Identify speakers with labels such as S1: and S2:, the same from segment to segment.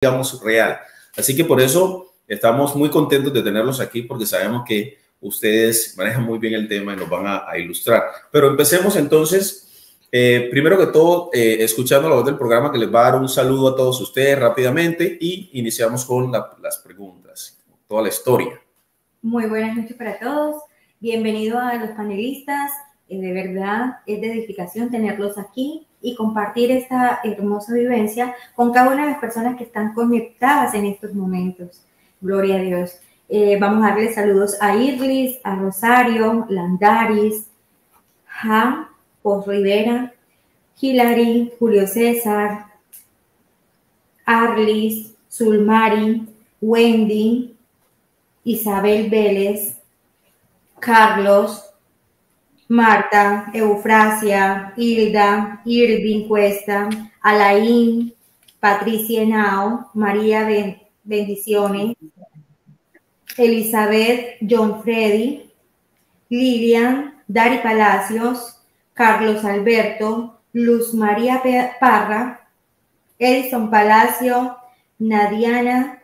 S1: digamos, real. Así que por eso estamos muy contentos de tenerlos aquí, porque sabemos que ustedes manejan muy bien el tema y nos van a ilustrar. Pero empecemos entonces, primero que todo, escuchando la voz del programa, que les va a dar un saludo a todos ustedes rápidamente, y iniciamos con las preguntas, toda la historia.
S2: Muy buenas noches para todos. Bienvenido a los panelistas. De verdad es de edificación tenerlos aquí y compartir esta hermosa vivencia con cada una de las personas que están conectadas en estos momentos. Gloria a Dios. Vamos a darle saludos a Irlis, a Rosario, Landaris, Ja, Pos Rivera, Hilary, Julio César, Arlis, Zulmari, Wendy, Isabel Vélez, Carlos, Marta, Eufrasia, Hilda, Irving Cuesta, Alain, Patricia Henao, María Bendiciones, Elizabeth, John Freddy, Lilian, Dari Palacios, Carlos Alberto, Luz María Parra, Edison Palacio, Nadiana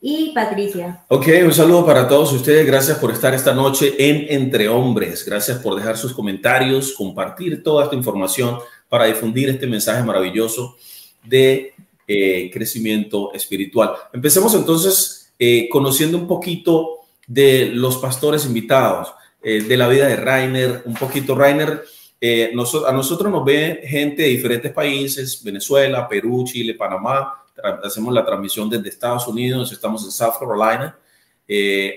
S2: y Patricia.
S1: Ok, un saludo para todos ustedes. Gracias por estar esta noche en Entre Hombres. Gracias por dejar sus comentarios, compartir toda esta información para difundir este mensaje maravilloso de crecimiento espiritual. Empecemos entonces conociendo un poquito de los pastores invitados, de la vida de Rainer. Un poquito, Rainer, a nosotros nos ve gente de diferentes países: Venezuela, Perú, Chile, Panamá. Hacemos la transmisión desde Estados Unidos, estamos en South Carolina,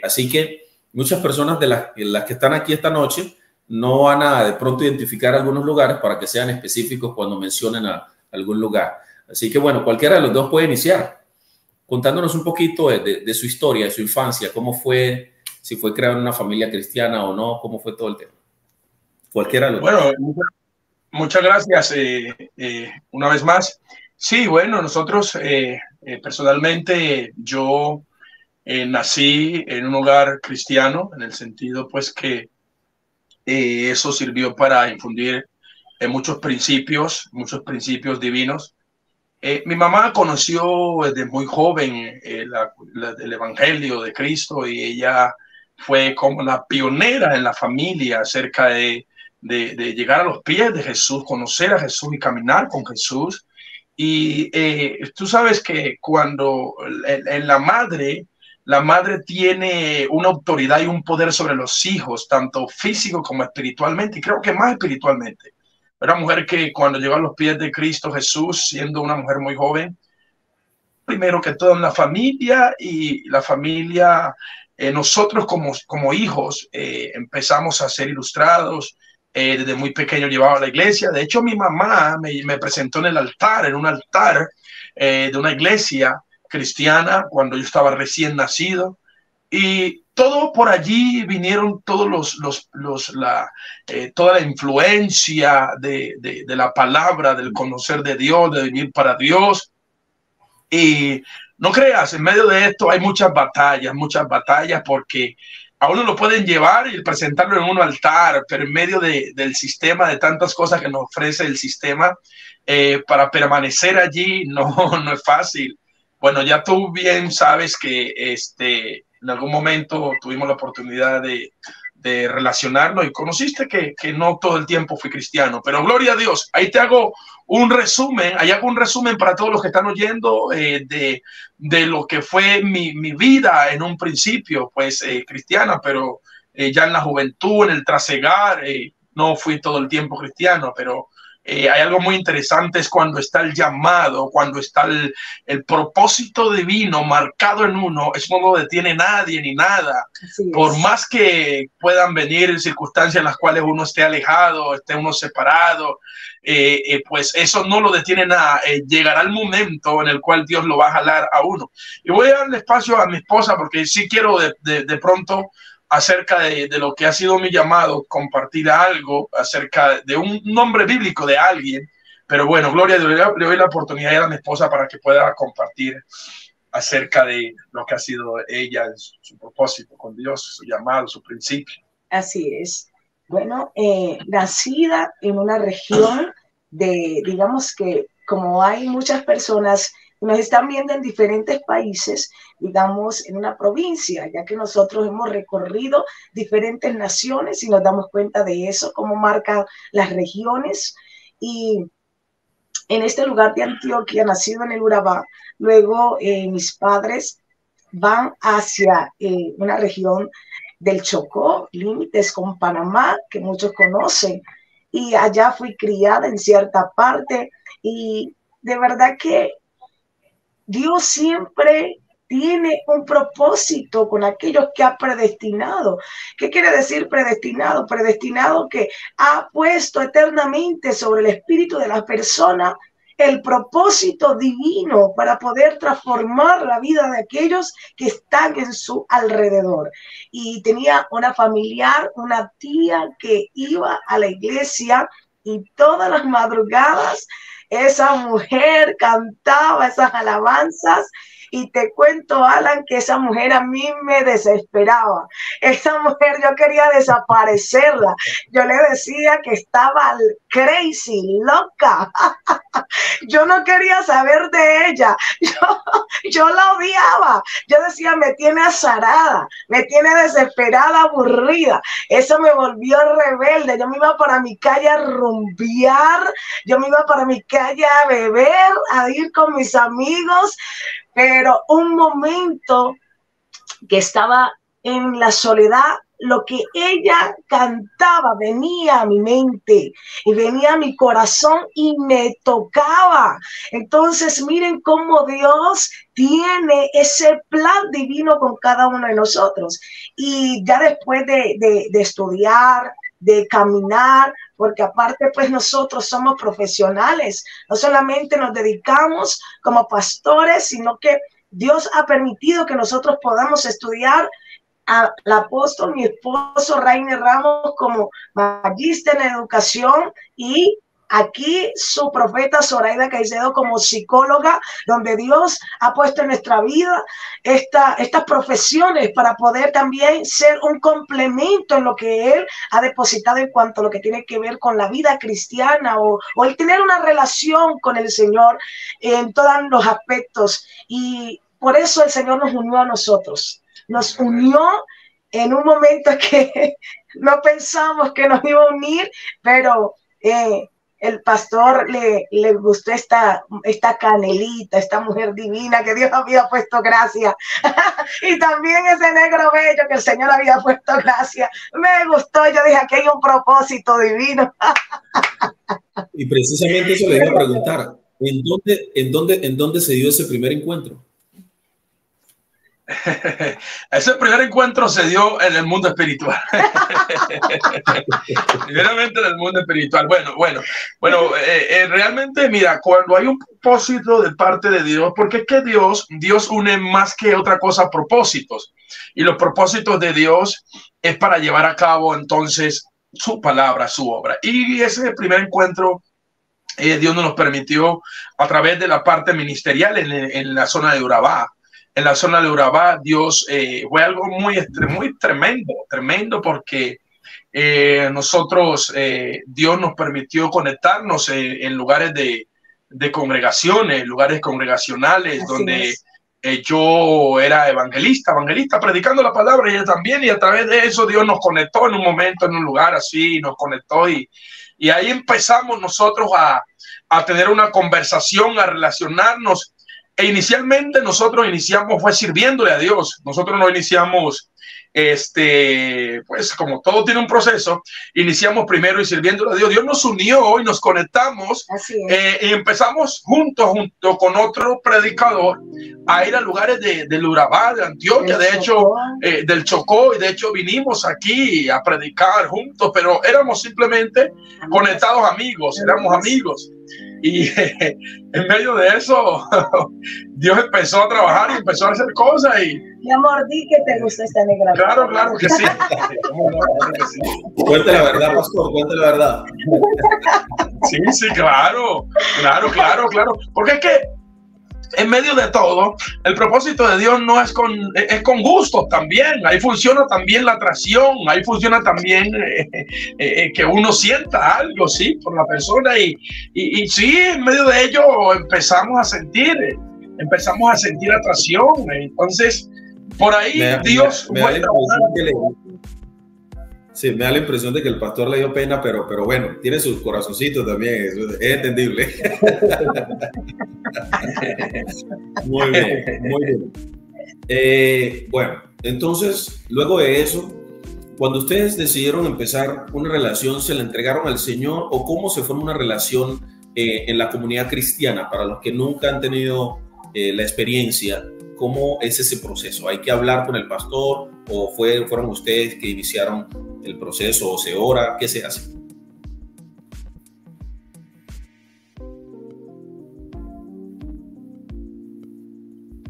S1: así que muchas personas de las que están aquí esta noche no van a de pronto identificar algunos lugares para que sean específicos cuando mencionen a algún lugar. Así que bueno, cualquiera de los dos puede iniciar contándonos un poquito de su historia, de su infancia, cómo fue, si fue creado en una familia cristiana o no, cómo fue todo el tema. Cualquiera de los dos.
S3: Bueno, muchas gracias una vez más. Sí, bueno, nosotros personalmente yo nací en un hogar cristiano, en el sentido pues que eso sirvió para infundir muchos principios divinos. Mi mamá conoció desde muy joven el Evangelio de Cristo, y ella fue como la pionera en la familia acerca de llegar a los pies de Jesús, conocer a Jesús y caminar con Jesús. Y tú sabes que cuando en la madre tiene una autoridad y un poder sobre los hijos, tanto físico como espiritualmente, y creo que más espiritualmente. Una mujer que cuando llegó a los pies de Cristo Jesús, siendo una mujer muy joven, primero que todo en la familia, y la familia, nosotros como hijos empezamos a ser ilustrados. Desde muy pequeño llevaba a la iglesia. De hecho, mi mamá me presentó en un altar de una iglesia cristiana cuando yo estaba recién nacido. Y todo por allí vinieron todos toda la influencia de la palabra, del conocer de Dios, de vivir para Dios. Y no creas, en medio de esto hay muchas batallas, porque a uno lo pueden llevar y presentarlo en un altar, pero en medio del sistema, de tantas cosas que nos ofrece el sistema, para permanecer allí no es fácil. Bueno, ya tú bien sabes que en algún momento tuvimos la oportunidad de relacionarnos, y conociste que no todo el tiempo fui cristiano, pero gloria a Dios. Ahí te hago un resumen, para todos los que están oyendo de lo que fue mi vida en un principio, pues cristiana, pero ya en la juventud, en el trasegar, no fui todo el tiempo cristiano. Pero hay algo muy interesante, es cuando está el llamado, cuando está el propósito divino marcado en uno. Eso no lo detiene nadie ni nada. Por más que puedan venir circunstancias en las cuales uno esté alejado, esté uno separado, pues eso no lo detiene nada. Llegará el momento en el cual Dios lo va a jalar a uno. Y voy a darle espacio a mi esposa, porque sí quiero de pronto, acerca de lo que ha sido mi llamado, compartir algo acerca de un nombre bíblico de alguien. Pero bueno, Gloria, le doy la oportunidad a mi esposa para que pueda compartir acerca de lo que ha sido ella, su propósito con Dios, su llamado, su principio.
S4: Así es. Bueno, nacida en una región digamos que como hay muchas personas nos están viendo en diferentes países, digamos, en una provincia, ya que nosotros hemos recorrido diferentes naciones y nos damos cuenta de eso, cómo marcan las regiones. Y en este lugar de Antioquia, nacido en el Urabá, luego mis padres van hacia una región del Chocó, límites con Panamá, que muchos conocen, y allá fui criada en cierta parte, y de verdad que Dios siempre tiene un propósito con aquellos que ha predestinado. ¿Qué quiere decir predestinado? Predestinado que ha puesto eternamente sobre el espíritu de la persona el propósito divino para poder transformar la vida de aquellos que están en su alrededor. Y tenía una familiar, una tía que iba a la iglesia y todas las madrugadas esa mujer cantaba esas alabanzas. Y te cuento, Alan, que esa mujer a mí me desesperaba. Esa mujer yo quería desaparecerla. Yo le decía que estaba crazy, loca. Yo no quería saber de ella. Yo la odiaba. Yo decía, me tiene azarada, me tiene desesperada, aburrida. Eso me volvió rebelde. Yo me iba para mi calle a rumbear. Yo me iba para mi calle a beber, a ir con mis amigos. Pero un momento que estaba en la soledad, lo que ella cantaba venía a mi mente y venía a mi corazón y me tocaba. Entonces miren cómo Dios tiene ese plan divino con cada uno de nosotros. Y ya después de estudiar, de caminar, porque aparte pues nosotros somos profesionales, no solamente nos dedicamos como pastores, sino que Dios ha permitido que nosotros podamos estudiar al apóstol, mi esposo Rainer Ramos, como magíster en educación, y aquí su profeta Zoraida Caicedo como psicóloga, donde Dios ha puesto en nuestra vida estas profesiones para poder también ser un complemento en lo que Él ha depositado en cuanto a lo que tiene que ver con la vida cristiana o el tener una relación con el Señor en todos los aspectos. Y por eso el Señor nos unió a nosotros. Nos unió en un momento que no pensamos que nos iba a unir, pero el pastor le gustó esta Canelita, esta mujer divina que Dios había puesto gracia. Y también ese negro bello que el Señor había puesto gracia. Me gustó, yo dije, aquí hay un propósito divino.
S1: Y precisamente eso le iba a preguntar. ¿En dónde se dio ese primer encuentro?
S3: Ese primer encuentro se dio en el mundo espiritual. Primeramente en el mundo espiritual. Bueno, realmente, mira, cuando hay un propósito de parte de Dios, porque es que Dios une más que otra cosa propósitos, y los propósitos de Dios es para llevar a cabo entonces su palabra, su obra. Y ese primer encuentro Dios nos permitió a través de la parte ministerial en la zona de Urabá. En la zona de Urabá, Dios fue algo muy tremendo, porque nosotros, Dios nos permitió conectarnos en lugares de congregaciones, lugares congregacionales. Así donde yo era evangelista, predicando la palabra, y ella también, y a través de eso Dios nos conectó en un momento, en un lugar así, nos conectó, y ahí empezamos nosotros a tener una conversación, a relacionarnos. E inicialmente nosotros fue sirviéndole a Dios. Nosotros no iniciamos, pues como todo tiene un proceso, iniciamos primero y sirviéndole a Dios. Dios nos unió y nos conectamos y empezamos junto con otro predicador a ir a lugares del Urabá, de Antioquia, de hecho, del Chocó, y de hecho vinimos aquí a predicar juntos, pero éramos simplemente conectados amigos, éramos amigos. Y en medio de eso, Dios empezó a trabajar y empezó a hacer cosas.
S4: Mi amor, di que te gusta esta negra.
S3: Claro que sí.
S1: Cuente la verdad, pastor, cuente la verdad.
S3: Sí, claro. Porque es que en medio de todo, el propósito de Dios no es con gustos también. Ahí funciona también la atracción, ahí funciona también que uno sienta algo, sí, por la persona. Y sí, en medio de ello empezamos a sentir empezamos a sentir atracción. Entonces, por ahí Dios...
S1: me da la impresión de que el pastor le dio pena, pero bueno, tiene sus corazoncitos también, es entendible. Muy bien, muy bien. Bueno, entonces, luego de eso, cuando ustedes decidieron empezar una relación, ¿se la entregaron al Señor o cómo se forma una relación en la comunidad cristiana? Para los que nunca han tenido la experiencia, ¿cómo es ese proceso? ¿Hay que hablar con el pastor o fueron ustedes que iniciaron el proceso o se ora? ¿Qué se hace?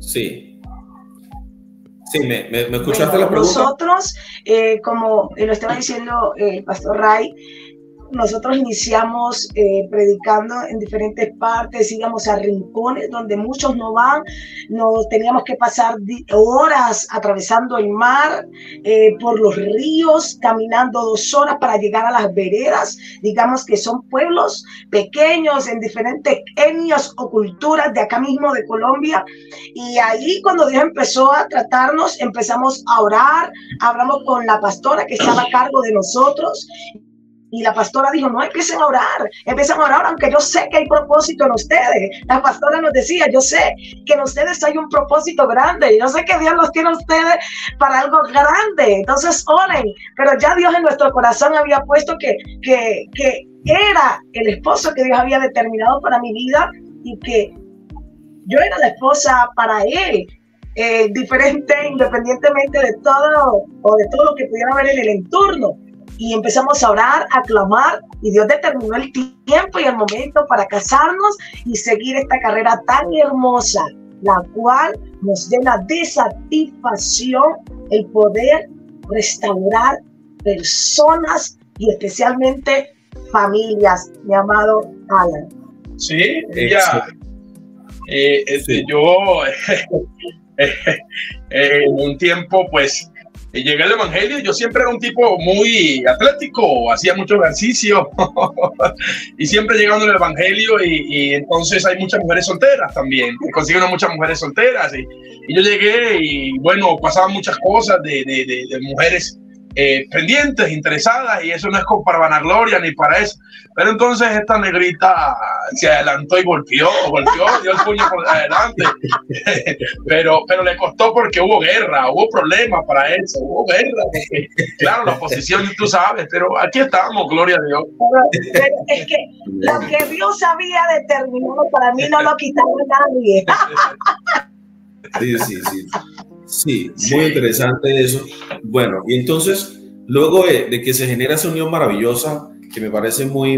S1: Sí. Sí, ¿me escuchaste la pregunta?
S4: Nosotros, como lo estaba diciendo el pastor Ray, nosotros iniciamos predicando en diferentes partes, íbamos a rincones donde muchos no van, nos teníamos que pasar horas atravesando el mar, por los ríos, caminando 2 horas para llegar a las veredas, digamos que son pueblos pequeños en diferentes etnias o culturas de acá mismo de Colombia, y ahí cuando Dios empezó a tratarnos, empezamos a orar, hablamos con la pastora que estaba a cargo de nosotros. Y la pastora dijo, no, empiecen a orar, aunque yo sé que hay propósito en ustedes. La pastora nos decía, yo sé que en ustedes hay un propósito grande, yo sé que Dios los tiene a ustedes para algo grande, entonces oren. Pero ya Dios en nuestro corazón había puesto que era el esposo que Dios había determinado para mi vida y que yo era la esposa para él. Diferente, independientemente de todo o de todo lo que pudiera haber en el entorno. Y empezamos a orar, a clamar, y Dios determinó el tiempo y el momento para casarnos y seguir esta carrera tan hermosa, la cual nos llena de satisfacción el poder restaurar personas y especialmente familias, mi amado Alan.
S3: Sí, ella,
S1: sí.
S3: Yo en un tiempo pues llegué al evangelio. Yo siempre era un tipo muy atlético, hacía mucho ejercicio y siempre llegando al evangelio y entonces hay muchas mujeres solteras también, consiguen muchas mujeres solteras y yo llegué y bueno, pasaban muchas cosas de mujeres pendientes, interesadas, y eso no es para vanagloria ni para eso. Pero entonces esta negrita se adelantó y golpeó, dio el puño por adelante. pero le costó porque hubo guerra, hubo problemas para eso, hubo guerra. Porque, claro, la oposición, tú sabes, pero aquí estamos, gloria a Dios.
S4: Pero es que lo que Dios había determinado para mí no lo quitaba nadie.
S1: Sí, muy interesante eso. Bueno, y entonces, luego de que se genera esa unión maravillosa, que me parece muy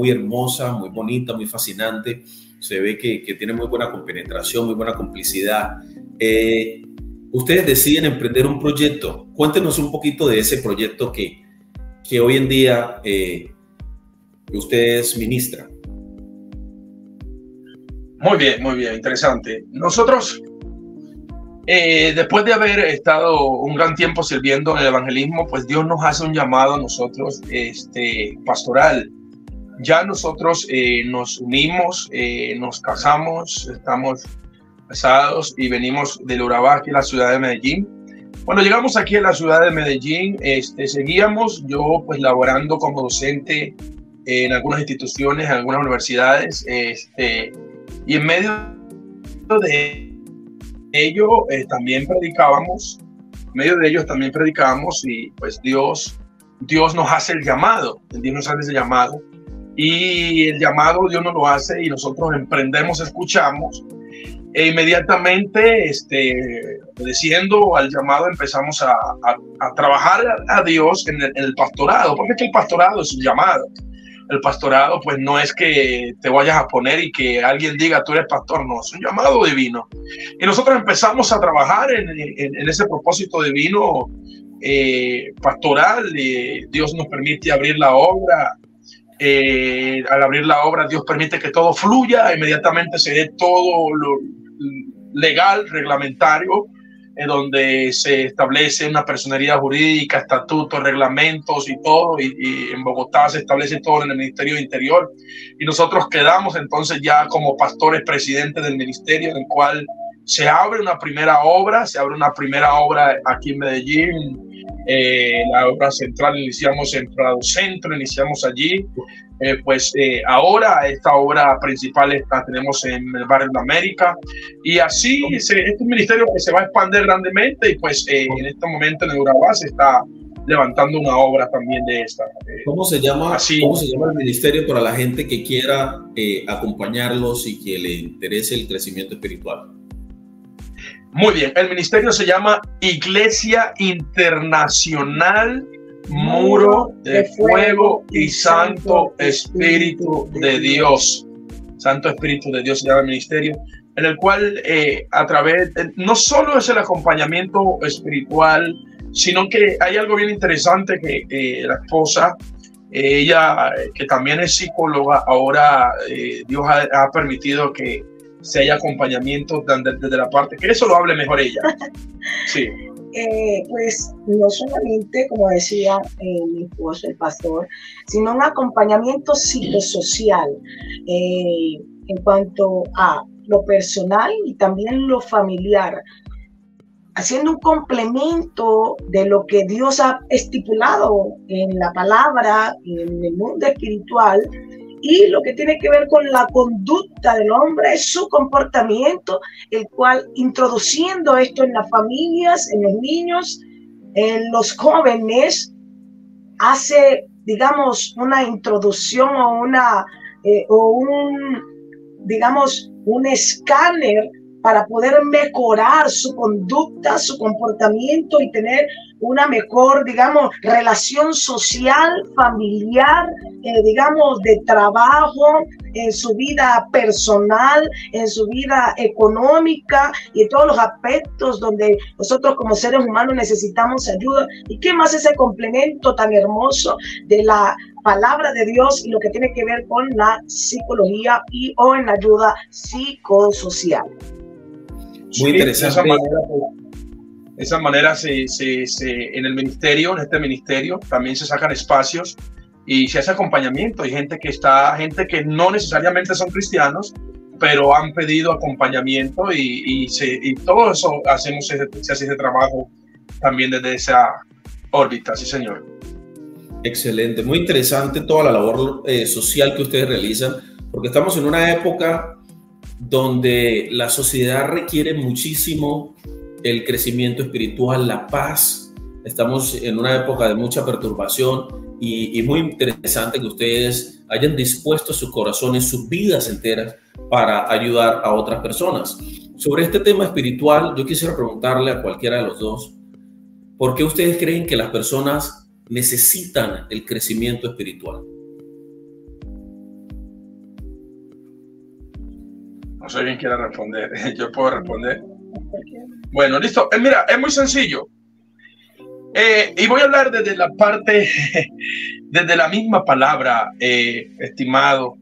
S1: hermosa, muy bonita, muy fascinante, se ve que tiene muy buena compenetración, muy buena complicidad. Ustedes deciden emprender un proyecto. Cuéntenos un poquito de ese proyecto que hoy en día ustedes ministran.
S3: Muy bien, interesante. Nosotros, después de haber estado un gran tiempo sirviendo en el evangelismo, pues Dios nos hace un llamado a nosotros pastoral. Ya nosotros nos unimos, nos casamos, estamos casados y venimos del Urabá, aquí en la ciudad de Medellín. Cuando llegamos aquí a la ciudad de Medellín, seguíamos yo pues laborando como docente en algunas instituciones, en algunas universidades, y en medio de ello también predicábamos, y pues Dios nos hace el llamado, y el llamado Dios nos lo hace y nosotros emprendemos, escuchamos e inmediatamente obedeciendo al llamado empezamos a trabajar a Dios en el pastorado, porque es que el pastorado es un llamado. El pastorado pues no es que te vayas a poner y que alguien diga tú eres pastor, no, es un llamado divino. Y nosotros empezamos a trabajar en ese propósito divino pastoral. Dios nos permite abrir la obra. Al abrir la obra, Dios permite que todo fluya, inmediatamente se dé todo lo legal, reglamentario, donde se establece una personería jurídica, estatutos, reglamentos y todo, y en Bogotá se establece todo en el Ministerio de Interior, y nosotros quedamos entonces ya como pastores presidentes del ministerio, en el cual se abre una primera obra aquí en Medellín. La obra central iniciamos en Prado Centro, iniciamos allí. Ahora esta obra principal la tenemos en el barrio de América, y así este es un ministerio que se va a expandir grandemente, y pues en este momento en Urabá se está levantando una obra también de esta.
S1: ¿Cómo se llama el ministerio para la gente que quiera acompañarlos y que le interese el crecimiento espiritual?
S3: Muy bien, el ministerio se llama Iglesia Internacional Muro de Fuego y Santo Espíritu de Dios. Santo Espíritu de Dios se llama el ministerio, en el cual a través, no solo es el acompañamiento espiritual, sino que hay algo bien interesante que la esposa, ella que también es psicóloga, ahora Dios ha permitido que se haya acompañamiento desde la parte, que eso lo hable mejor ella. Sí.
S4: Pues no solamente, como decía mi esposo, el pastor, sino un acompañamiento psicosocial en cuanto a lo personal y también lo familiar, haciendo un complemento de lo que Dios ha estipulado en la palabra, en el mundo espiritual, y lo que tiene que ver con la conducta del hombre, su comportamiento, el cual introduciendo esto en las familias, en los niños, en los jóvenes, hace, digamos, una introducción un escáner para poder mejorar su conducta, su comportamiento y tener una mejor, digamos, relación social, familiar, de trabajo, en su vida personal, en su vida económica y en todos los aspectos donde nosotros como seres humanos necesitamos ayuda. ¿Y qué más ese complemento tan hermoso de la palabra de Dios y lo que tiene que ver con la psicología o en la ayuda psicosocial?
S1: Muy interesante.
S3: De esa manera en el ministerio, en este ministerio, también se sacan espacios y se hace acompañamiento. Hay gente que no necesariamente son cristianos, pero han pedido acompañamiento y todo eso se hace ese trabajo también desde esa órbita. Sí, señor.
S1: Excelente, muy interesante toda la labor social que ustedes realizan, porque estamos en una época donde la sociedad requiere muchísimo el crecimiento espiritual, la paz. Estamos en una época de mucha perturbación y muy interesante que ustedes hayan dispuesto sus corazones, sus vidas enteras para ayudar a otras personas. Sobre este tema espiritual, yo quisiera preguntarle a cualquiera de los dos, ¿por qué ustedes creen que las personas necesitan el crecimiento espiritual?
S3: No sé quién quiera responder. Yo puedo responder. Bueno, listo. Mira, es muy sencillo. Y voy a hablar desde la parte, desde la misma palabra, estimado,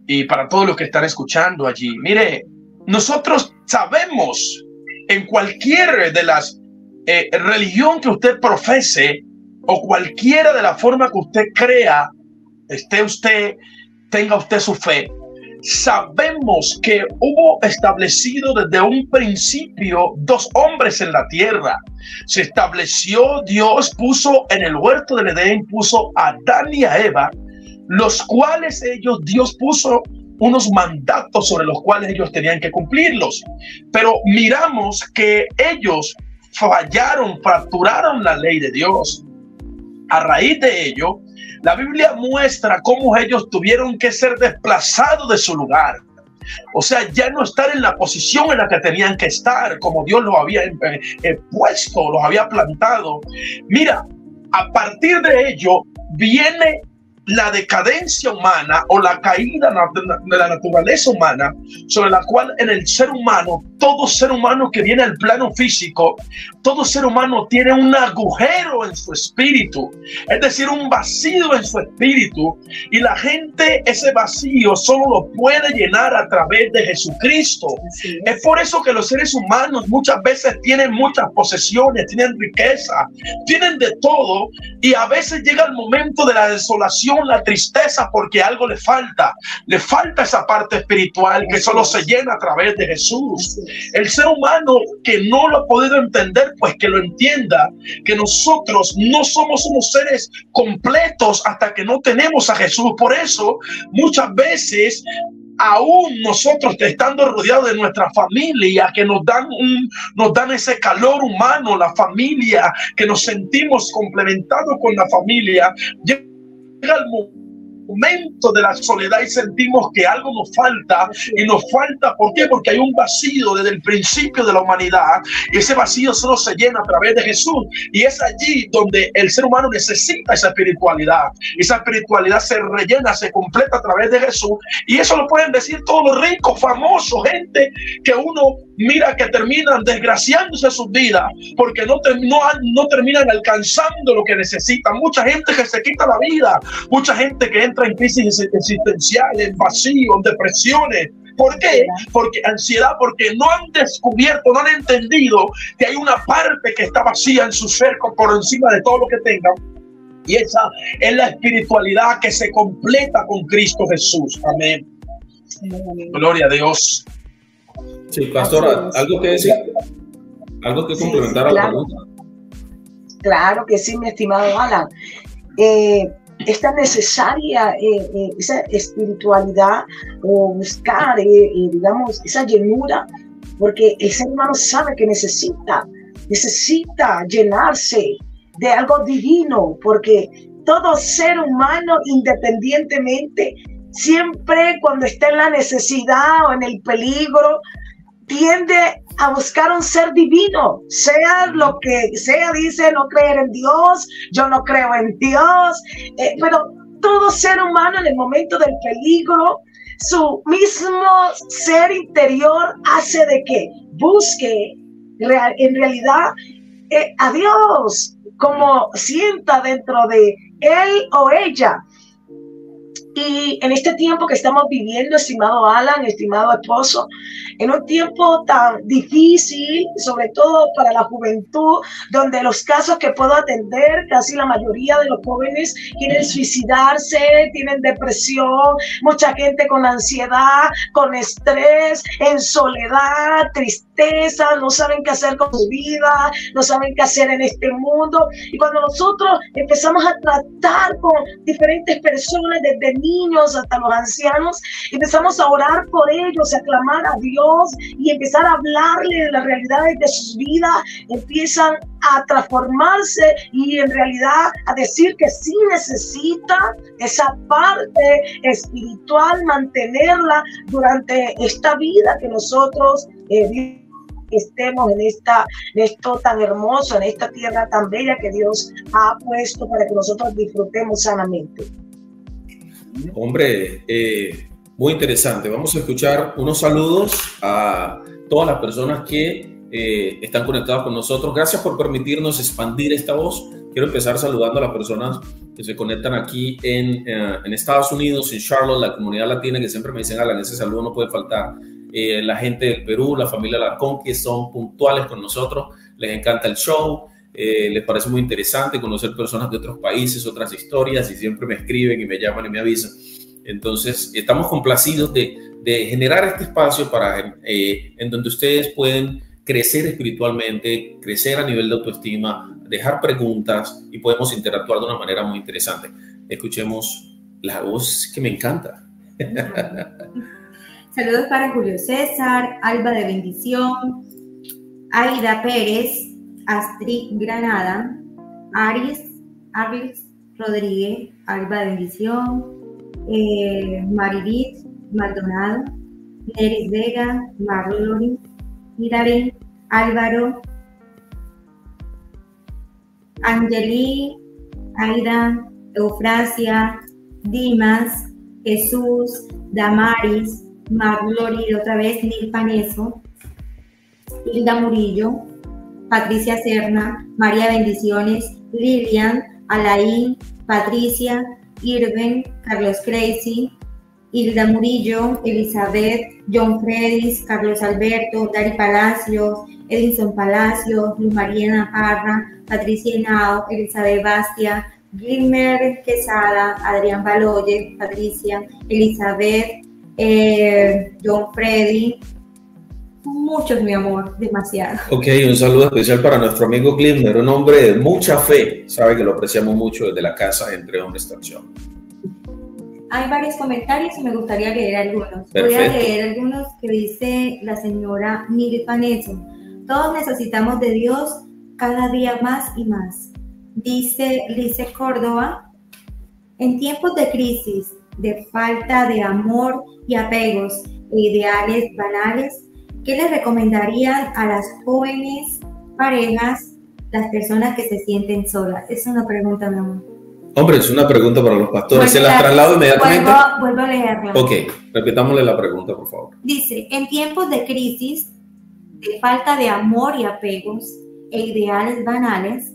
S3: y para todos los que están escuchando allí. Mire, nosotros sabemos en cualquier de las religión que usted profese o cualquiera de la forma que usted crea, tenga usted su fe. Sabemos que hubo establecido desde un principio dos hombres en la tierra. Se estableció, Dios puso en el huerto del Edén, puso a Adán y a Eva, los cuales Dios puso unos mandatos sobre los cuales ellos tenían que cumplirlos. Pero miramos que ellos fallaron, fracturaron la ley de Dios. A raíz de ello, la Biblia muestra cómo ellos tuvieron que ser desplazados de su lugar. O sea, ya no estar en la posición en la que tenían que estar, como Dios los había puesto, los había plantado. Mira, a partir de ello viene la decadencia humana o la caída de la naturaleza humana, sobre la cual en el ser humano, todo ser humano que viene al plano físico, todo ser humano tiene un agujero en su espíritu, es decir, un vacío en su espíritu, y la gente ese vacío solo lo puede llenar a través de Jesucristo. Es por eso que los seres humanos muchas veces tienen muchas posesiones, tienen riqueza, tienen de todo, y a veces llega el momento de la desolación, la tristeza, porque algo le falta esa parte espiritual que solo se llena a través de Jesús. El ser humano que no lo ha podido entender, pues que lo entienda, que nosotros no somos unos seres completos hasta que no tenemos a Jesús. Por eso muchas veces, aún nosotros estando rodeados de nuestra familia, que nos dan ese calor humano, la familia, que nos sentimos complementados con la familia, llega el momento de la soledad y sentimos que algo nos falta, y nos falta, ¿por qué? Porque hay un vacío desde el principio de la humanidad, y ese vacío solo se llena a través de Jesús, y es allí donde el ser humano necesita esa espiritualidad se rellena, se completa a través de Jesús, y eso lo pueden decir todos los ricos, famosos, gente que uno mira que terminan desgraciándose sus vidas porque no terminan alcanzando lo que necesitan. Mucha gente que se quita la vida, mucha gente que entra en crisis existenciales, en vacío, en depresiones. ¿Por qué? Porque ansiedad, porque no han descubierto, no han entendido que hay una parte que está vacía en su ser por encima de todo lo que tengan. Y esa es la espiritualidad que se completa con Cristo Jesús. Amén. Gloria a Dios.
S1: Sí, pastora, ¿algo que decir? ¿Algo que complementar a la pregunta?
S4: Claro que sí, mi estimado Alan. Esta necesaria esa espiritualidad, o buscar, digamos, esa llenura, porque el ser humano sabe que necesita llenarse de algo divino, porque todo ser humano, independientemente, siempre cuando está en la necesidad o en el peligro, tiende a buscar un ser divino, sea lo que sea. Dice no creer en Dios, yo no creo en Dios, pero todo ser humano en el momento del peligro, su mismo ser interior hace de que busque en realidad a Dios, como sienta dentro de él o ella. Y en este tiempo que estamos viviendo, estimado Alan, estimado esposo, en un tiempo tan difícil, sobre todo para la juventud, donde los casos que puedo atender, casi la mayoría de los jóvenes quieren suicidarse, tienen depresión, mucha gente con ansiedad, con estrés, en soledad, tristeza, no saben qué hacer con su vida, no saben qué hacer en este mundo. Y cuando nosotros empezamos a tratar con diferentes personas, desde niños hasta los ancianos, empezamos a orar por ellos, a clamar a Dios y empezar a hablarle de las realidades de sus vidas, empiezan a transformarse y en realidad a decir que sí necesita esa parte espiritual, mantenerla durante esta vida que nosotros estemos en esto tan hermoso, en esta tierra tan bella que Dios ha puesto para que nosotros disfrutemos sanamente.
S1: Hombre, muy interesante. Vamos a escuchar unos saludos a todas las personas que están conectadas con nosotros. Gracias por permitirnos expandir esta voz. Quiero empezar saludando a las personas que se conectan aquí en Estados Unidos, en Charlotte, la comunidad latina, que siempre me dicen, Alan, ese saludo no puede faltar. La gente del Perú, la familia Alarcón, que son puntuales con nosotros, les encanta el show. Les parece muy interesante conocer personas de otros países, otras historias, y siempre me escriben y me llaman y me avisan. Entonces, estamos complacidos de generar este espacio en donde ustedes pueden crecer espiritualmente, crecer a nivel de autoestima, dejar preguntas y podemos interactuar de una manera muy interesante. Escuchemos la voz que me encanta.
S2: Saludos para Julio César, Alba de Bendición, Aida Pérez, Astrid Granada, Aris Rodríguez, Alba de Bendición, Maribit Maldonado, Neris Vega, Marlon, Miraren, Álvaro, Angeli, Aida, Eufrasia, Dimas, Jesús, Damaris, Mar Glory, otra vez Nilpa Neso, Hilda Murillo, Patricia Serna, María Bendiciones, Lilian, Alain, Patricia, Irven, Carlos Crazy, Hilda Murillo, Elizabeth, John Fredis, Carlos Alberto, Dari Palacios, Edinson Palacios, Luz Mariana Parra, Patricia Henao, Elizabeth Bastia, Gilmer Quesada, Adrián Baloye, Patricia, Elizabeth, John Freddy, muchos, mi amor, demasiado.
S1: Ok, un saludo especial para nuestro amigo Glimmer, un hombre de mucha fe, sabe que lo apreciamos mucho desde la casa Entre Hombres Acción.
S2: Hay varios comentarios y me gustaría leer algunos.
S1: Perfecto.
S2: Voy a leer algunos que dice la señora Nilpa Neso. Todos necesitamos de Dios cada día más y más. Dice Lice Córdoba, en tiempos de crisis, de falta de amor y apegos e ideales banales, ¿qué les recomendarían a las jóvenes parejas, las personas que se sienten solas? Es una pregunta, mi amor.
S1: Hombre, es una pregunta para los pastores. ¿Se las traslado inmediatamente?
S2: Vuelvo a leerla.
S1: Ok, repitámosle la pregunta, por favor.
S2: Dice, en tiempos de crisis, de falta de amor y apegos e ideales banales,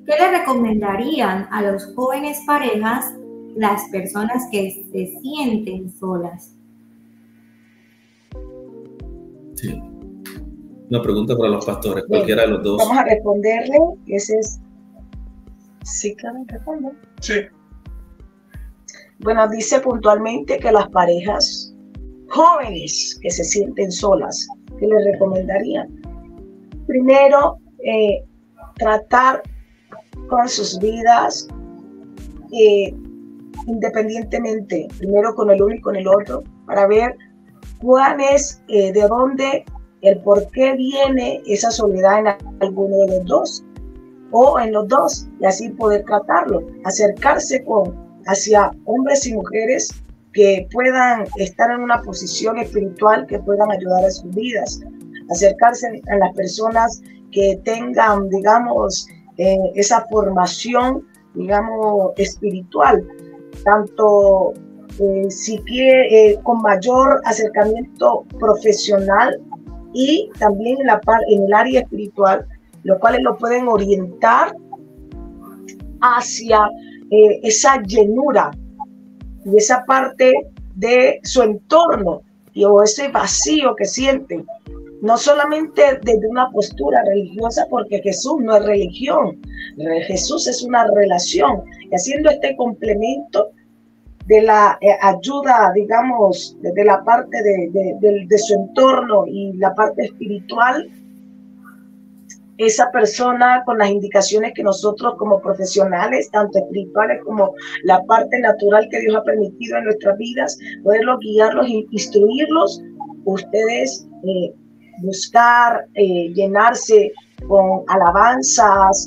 S2: ¿qué le recomendarían a los jóvenes parejas, las personas que se sienten solas?
S1: Sí. Una pregunta para los pastores, cualquiera de los dos.
S4: Vamos a responderle. Ese es... Sí, claro, respondo.
S3: Sí.
S4: Bueno, dice puntualmente que las parejas jóvenes que se sienten solas, ¿qué les recomendarían? Primero, tratar con sus vidas independientemente, primero con el uno y con el otro, para ver cuál es, de dónde, el por qué viene esa soledad en alguno de los dos o en los dos, y así poder tratarlo, acercarse hacia hombres y mujeres que puedan estar en una posición espiritual, que puedan ayudar a sus vidas, acercarse a las personas que tengan, digamos, esa formación, digamos, espiritual, tanto si quiere, con mayor acercamiento profesional y también en el área espiritual, los cuales lo pueden orientar hacia esa llenura y esa parte de su entorno o ese vacío que sienten, no solamente desde una postura religiosa, porque Jesús no es religión, Jesús es una relación, y haciendo este complemento de la ayuda, digamos, desde la parte de su entorno y la parte espiritual, esa persona con las indicaciones que nosotros como profesionales, tanto espirituales como la parte natural que Dios ha permitido en nuestras vidas, poderlos guiarlos e instruirlos, ustedes buscar llenarse con alabanzas,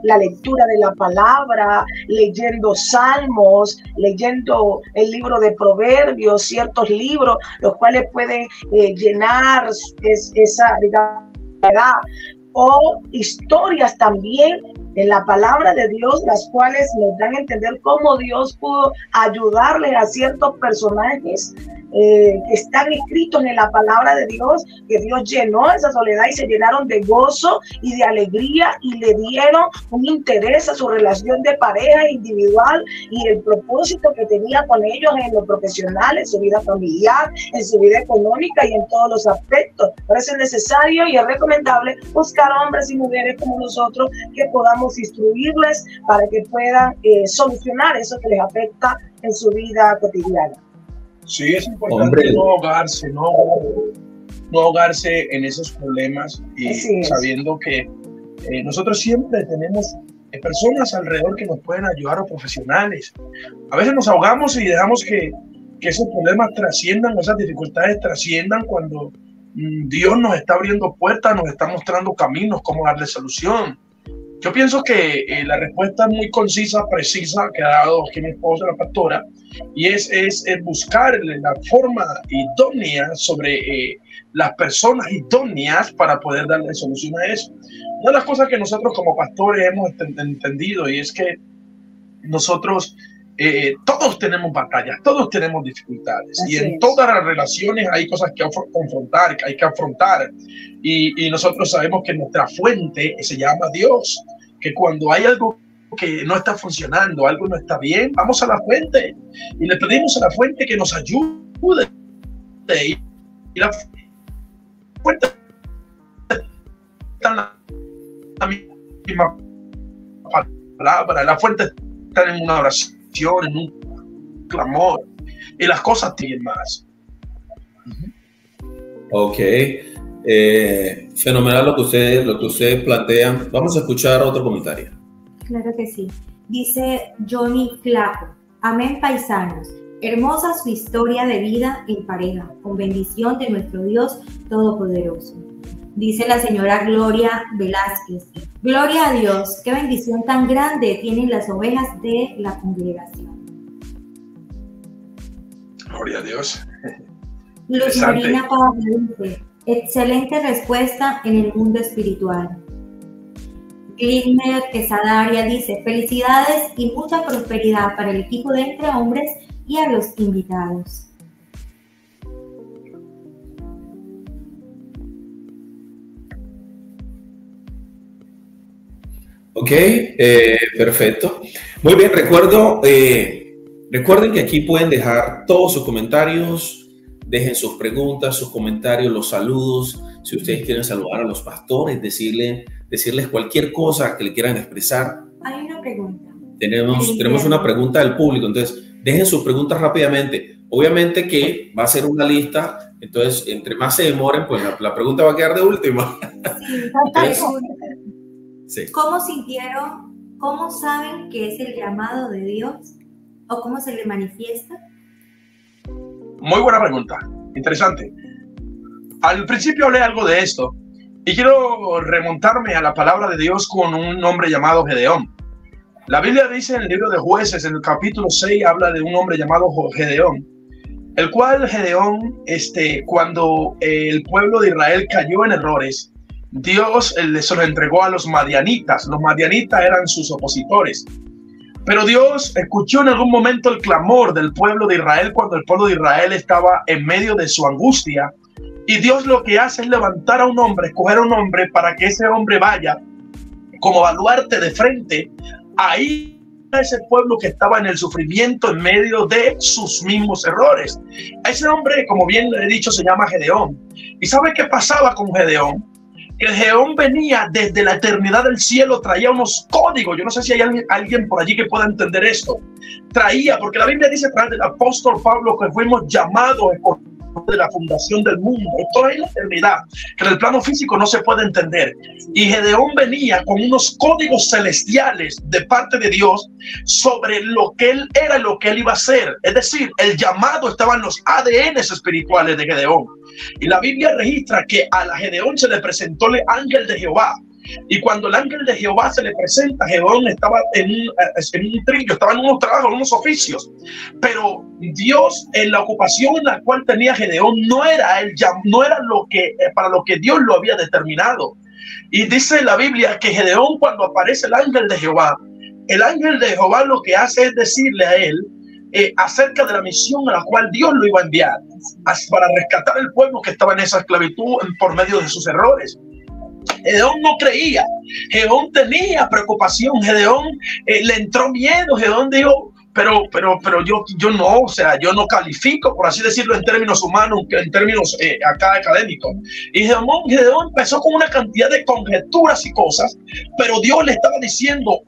S4: la lectura de la palabra, leyendo salmos, leyendo el libro de Proverbios, ciertos libros, los cuales pueden llenar esa, digamos, o historias también en la palabra de Dios, las cuales nos dan a entender cómo Dios pudo ayudarle a ciertos personajes que están escritos en la palabra de Dios, que Dios llenó esa soledad y se llenaron de gozo y de alegría y le dieron un interés a su relación de pareja individual y el propósito que tenía con ellos en lo profesional, en su vida familiar, en su vida económica y en todos los aspectos. Por eso es necesario y es recomendable buscar hombres y mujeres como nosotros que podamos instruirles para que puedan solucionar eso que les afecta en su vida cotidiana.
S3: Sí, es importante no ahogarse en esos problemas y sabiendo que nosotros siempre tenemos personas alrededor que nos pueden ayudar o profesionales. A veces nos ahogamos y dejamos que esos problemas trasciendan, esas dificultades trasciendan cuando Dios nos está abriendo puertas, nos está mostrando caminos, cómo darle solución. Yo pienso que la respuesta muy concisa, precisa que ha dado aquí mi esposa, la pastora, y es buscar la forma idónea sobre las personas idóneas para poder darle solución a eso. Una de las cosas que nosotros como pastores hemos entendido y es que nosotros todos tenemos batallas, todos tenemos dificultades. Así y en todas las relaciones hay cosas que confrontar, que hay que afrontar. Y nosotros sabemos que nuestra fuente se llama Dios, que cuando hay algo que no está funcionando, algo no está bien, vamos a la fuente y le pedimos a la fuente que nos ayude. Y la fuente está en la misma palabra, la fuente está en una oración, en un clamor, y las cosas tienen más.
S1: Ok, fenomenal lo que ustedes plantean. Vamos a escuchar otro comentario.
S2: Claro que sí. Dice Johnny Flaco: amén, paisanos. Hermosa su historia de vida en pareja, con bendición de nuestro Dios Todopoderoso. Dice la señora Gloria Velázquez: gloria a Dios, qué bendición tan grande tienen las ovejas de la congregación.
S3: Gloria a Dios.
S2: Luz Marina Pablo dice: excelente respuesta en el mundo espiritual. Glimmer Quesadaria dice: felicidades y mucha prosperidad para el equipo de Entre Hombres y a los invitados.
S1: Ok, perfecto. Muy bien, recuerden que aquí pueden dejar todos sus comentarios, dejen sus preguntas, sus comentarios, los saludos. Si ustedes quieren saludar a los pastores, decirles cualquier cosa que le quieran expresar.
S2: Hay una pregunta.
S1: Tenemos una pregunta del público, entonces dejen sus preguntas rápidamente. Obviamente que va a ser una lista, entonces entre más se demoren, pues la pregunta va a quedar de última.
S2: Sí, ¿cómo sintieron? ¿Cómo saben que es el llamado de Dios? ¿O cómo se le manifiesta?
S3: Muy buena pregunta, interesante. Al principio hablé algo de esto y quiero remontarme a la palabra de Dios con un hombre llamado Gedeón. La Biblia dice en el libro de Jueces, en el capítulo 6, habla de un hombre llamado Gedeón, el cual Gedeón, cuando el pueblo de Israel cayó en errores, Dios se lo entregó a los madianitas. Los madianitas eran sus opositores. Pero Dios escuchó en algún momento el clamor del pueblo de Israel cuando el pueblo de Israel estaba en medio de su angustia. Y Dios lo que hace es levantar a un hombre, escoger a un hombre para que ese hombre vaya como baluarte de frente ahí a ese pueblo que estaba en el sufrimiento en medio de sus mismos errores. A ese hombre, como bien le he dicho, se llama Gedeón. ¿Y sabe qué pasaba con Gedeón? Que Gedeón venía desde la eternidad del cielo, traía unos códigos. Yo no sé si hay alguien por allí que pueda entender esto. Traía, porque la Biblia dice a través del apóstol Pablo que fuimos llamados de la fundación del mundo. Esto es la eternidad, que en el plano físico no se puede entender. Y Gedeón venía con unos códigos celestiales de parte de Dios sobre lo que él era y lo que él iba a hacer. Es decir, el llamado estaba en los ADNs espirituales de Gedeón. Y la Biblia registra que a la Gedeón se le presentó el ángel de Jehová. Y cuando el ángel de Jehová se le presenta, Gedeón estaba en un trillo, estaba en unos trabajos, en unos oficios. Pero Dios, en la ocupación en la cual tenía Gedeón, no era lo que para lo que Dios lo había determinado. Y dice la Biblia que Gedeón, cuando aparece el ángel de Jehová lo que hace es decirle a él acerca de la misión a la cual Dios lo iba a enviar para rescatar el pueblo que estaba en esa esclavitud por medio de sus errores. Gedeón no creía, Gedeón tenía preocupación, Gedeón le entró miedo, Gedeón dijo, pero yo no, o sea, yo no califico, por así decirlo, en términos humanos, en términos acá académicos. Y Gedeón empezó con una cantidad de conjeturas y cosas, pero Dios le estaba diciendo,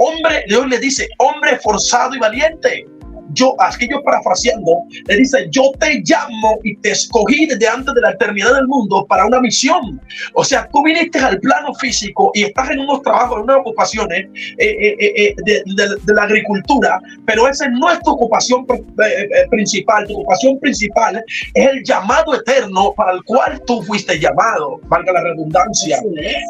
S3: Dios le dice, hombre forzado y valiente. Aquí yo parafraseando, le dice, yo te llamo y te escogí desde antes de la eternidad del mundo para una misión. O sea, tú viniste al plano físico y estás en unos trabajos, en unas ocupaciones de la agricultura, pero esa no es tu ocupación principal. Tu ocupación principal es el llamado eterno para el cual tú fuiste llamado, valga la redundancia.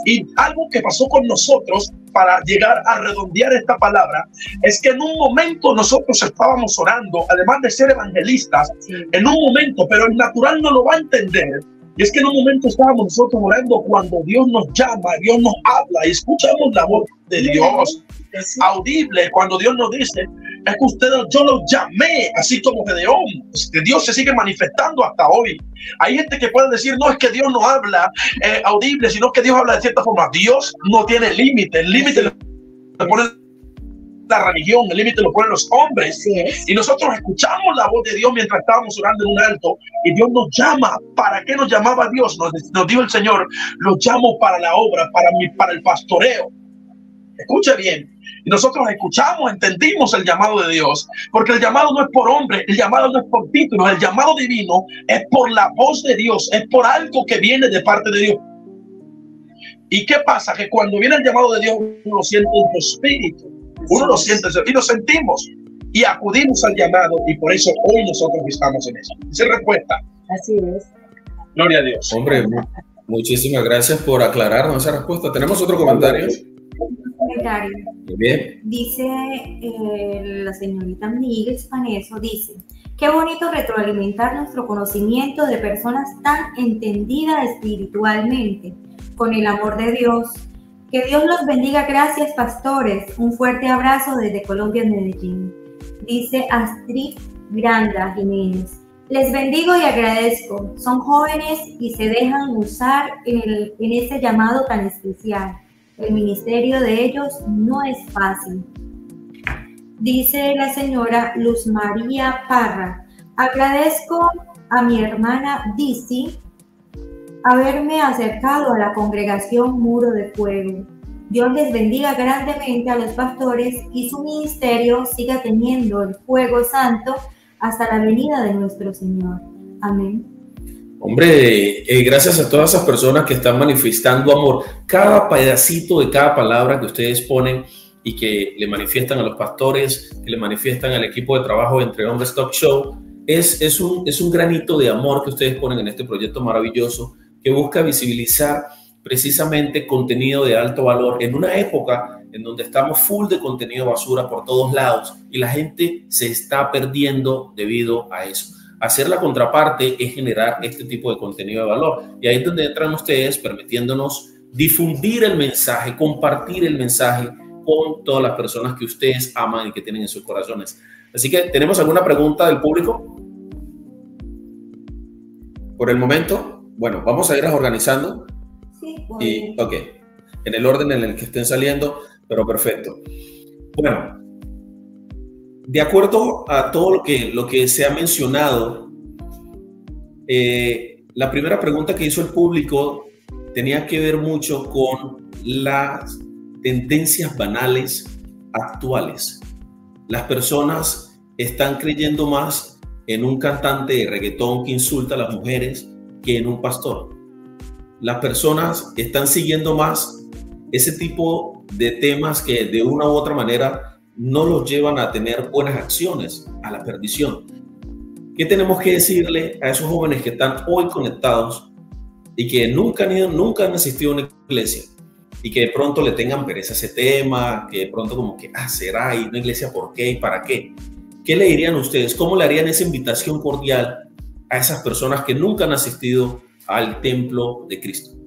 S3: Y algo que pasó con nosotros, para llegar a redondear esta palabra, es que en un momento nosotros estábamos orando, además de ser evangelistas, en un momento, pero el natural no lo va a entender, y es que en un momento estábamos nosotros orando cuando Dios nos llama, Dios nos habla y escuchamos la voz de Dios audible, cuando Dios nos dice, Es que yo los llamé, así como Gedeón. Que Dios se sigue manifestando hasta hoy. Hay gente que puede decir, no es que Dios no habla audible, sino que Dios habla de cierta forma. Dios no tiene límite. El límite lo pone la religión, el límite lo ponen los hombres. Y nosotros escuchamos la voz de Dios mientras estábamos orando en un alto, y Dios nos llama. ¿Para qué nos llamaba Dios? Nos dijo el Señor, los llamo para la obra, para el pastoreo. Escuche bien. Y nosotros escuchamos, entendimos el llamado de Dios, porque el llamado no es por hombre, el llamado no es por títulos, el llamado divino es por la voz de Dios, es por algo que viene de parte de Dios. ¿Y qué pasa? Que cuando viene el llamado de Dios, uno lo siente en su espíritu, uno lo siente y lo sentimos, y acudimos al llamado, y por eso hoy nosotros estamos en eso. Esa es respuesta.
S4: Así es.
S3: Gloria a Dios.
S1: Hombre, muchísimas gracias por aclararnos esa respuesta. ¿Tenemos otro comentario?
S2: Comentario.
S1: Bien.
S2: Dice la señorita Miguel Spaneso, dice, qué bonito retroalimentar nuestro conocimiento de personas tan entendidas espiritualmente, con el amor de Dios. Que Dios los bendiga. Gracias, pastores. Un fuerte abrazo desde Colombia, Medellín. Dice Astrid Granda Jiménez. Les bendigo y agradezco. Son jóvenes y se dejan usar en este llamado tan especial. El ministerio de ellos no es fácil. Dice la señora Luz María Parra. Agradezco a mi hermana Dizzy haberme acercado a la congregación Muro de Fuego. Dios les bendiga grandemente a los pastores y su ministerio siga teniendo el fuego santo hasta la venida de nuestro Señor. Amén.
S1: Hombre, gracias a todas esas personas que están manifestando amor. Cada pedacito de cada palabra que ustedes ponen y que le manifiestan a los pastores, que le manifiestan al equipo de trabajo Entre Hombres Talk Show, es un granito de amor que ustedes ponen en este proyecto maravilloso que busca visibilizar precisamente contenido de alto valor en una época en donde estamos full de contenido basura por todos lados y la gente se está perdiendo debido a eso. Hacer la contraparte es generar este tipo de contenido de valor. Y ahí es donde entran ustedes permitiéndonos difundir el mensaje, compartir el mensaje con todas las personas que ustedes aman y que tienen en sus corazones. Así que, ¿tenemos alguna pregunta del público? Por el momento, bueno, vamos a ir organizando.
S2: Sí,
S1: y, ok, en el orden en el que estén saliendo, pero perfecto. Bueno, de acuerdo a todo lo que se ha mencionado, la primera pregunta que hizo el público tenía que ver mucho con las tendencias banales actuales. Las personas están creyendo más en un cantante de reggaetón que insulta a las mujeres que en un pastor. Las personas están siguiendo más ese tipo de temas que de una u otra manera no los llevan a tener buenas acciones, a la perdición. ¿Qué tenemos que decirle a esos jóvenes que están hoy conectados y que nunca han asistido a una iglesia y que de pronto le tengan pereza a ese tema, que de pronto como que, ¿será ir a una iglesia por qué y para qué? ¿Qué le dirían ustedes? ¿Cómo le harían esa invitación cordial a esas personas que nunca han asistido al templo de Cristo?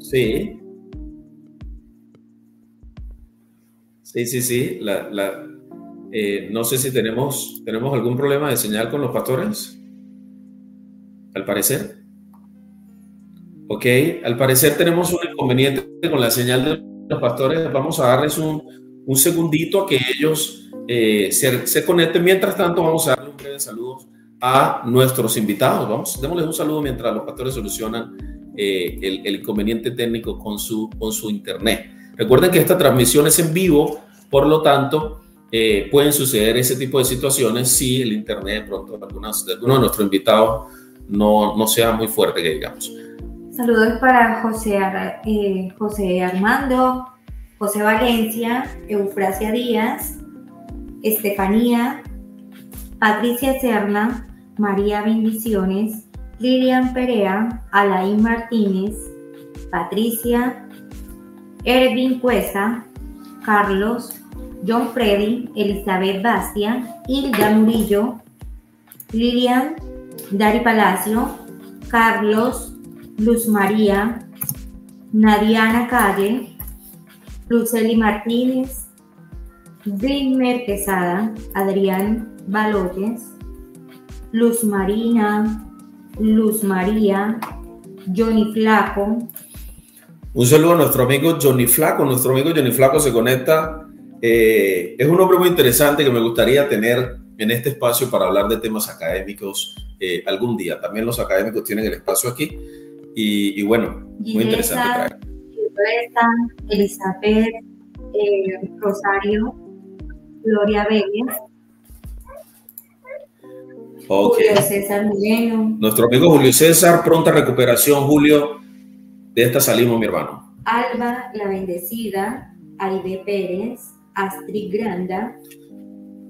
S1: Sí. Sí. No sé si tenemos algún problema de señal con los pastores. Al parecer. Ok, al parecer tenemos un inconveniente con la señal de los pastores. Vamos a darles un segundito a que ellos se conecten. Mientras tanto, vamos a darle un breve saludo a nuestros invitados. Démosles un saludo mientras los pastores solucionan el inconveniente técnico con su internet. Recuerden que esta transmisión es en vivo, por lo tanto pueden suceder ese tipo de situaciones si el internet de pronto de alguno de nuestros invitados no sea muy fuerte, que digamos.
S2: Saludos para José Armando, José Valencia, Eufrasia Díaz, Estefanía, Patricia Serna, María Bendiciones, Lilian Perea, Alain Martínez, Patricia, Ervin Cuesta, Carlos, John Freddy, Elizabeth Bastia, Hilda Murillo, Lilian Dari Palacio, Carlos, Luz María, Nadiana Calle, Luceli Martínez, Wilmer Quesada, Adrián Baloyes, Luz Marina, Luz María, Johnny Flaco.
S1: Un saludo a nuestro amigo Johnny Flaco. Nuestro amigo Johnny Flaco se conecta. Es un hombre muy interesante que me gustaría tener en este espacio para hablar de temas académicos algún día. También los académicos tienen el espacio aquí. Y bueno, muy interesante.
S2: Elizabeth, Rosario, Gloria Vélez.
S1: Okay.
S2: Julio César Moreno.
S1: Nuestro amigo Julio César, pronta recuperación, Julio. De esta salimos, mi hermano.
S2: Alba La Bendecida, Aide Pérez, Astrid Granda.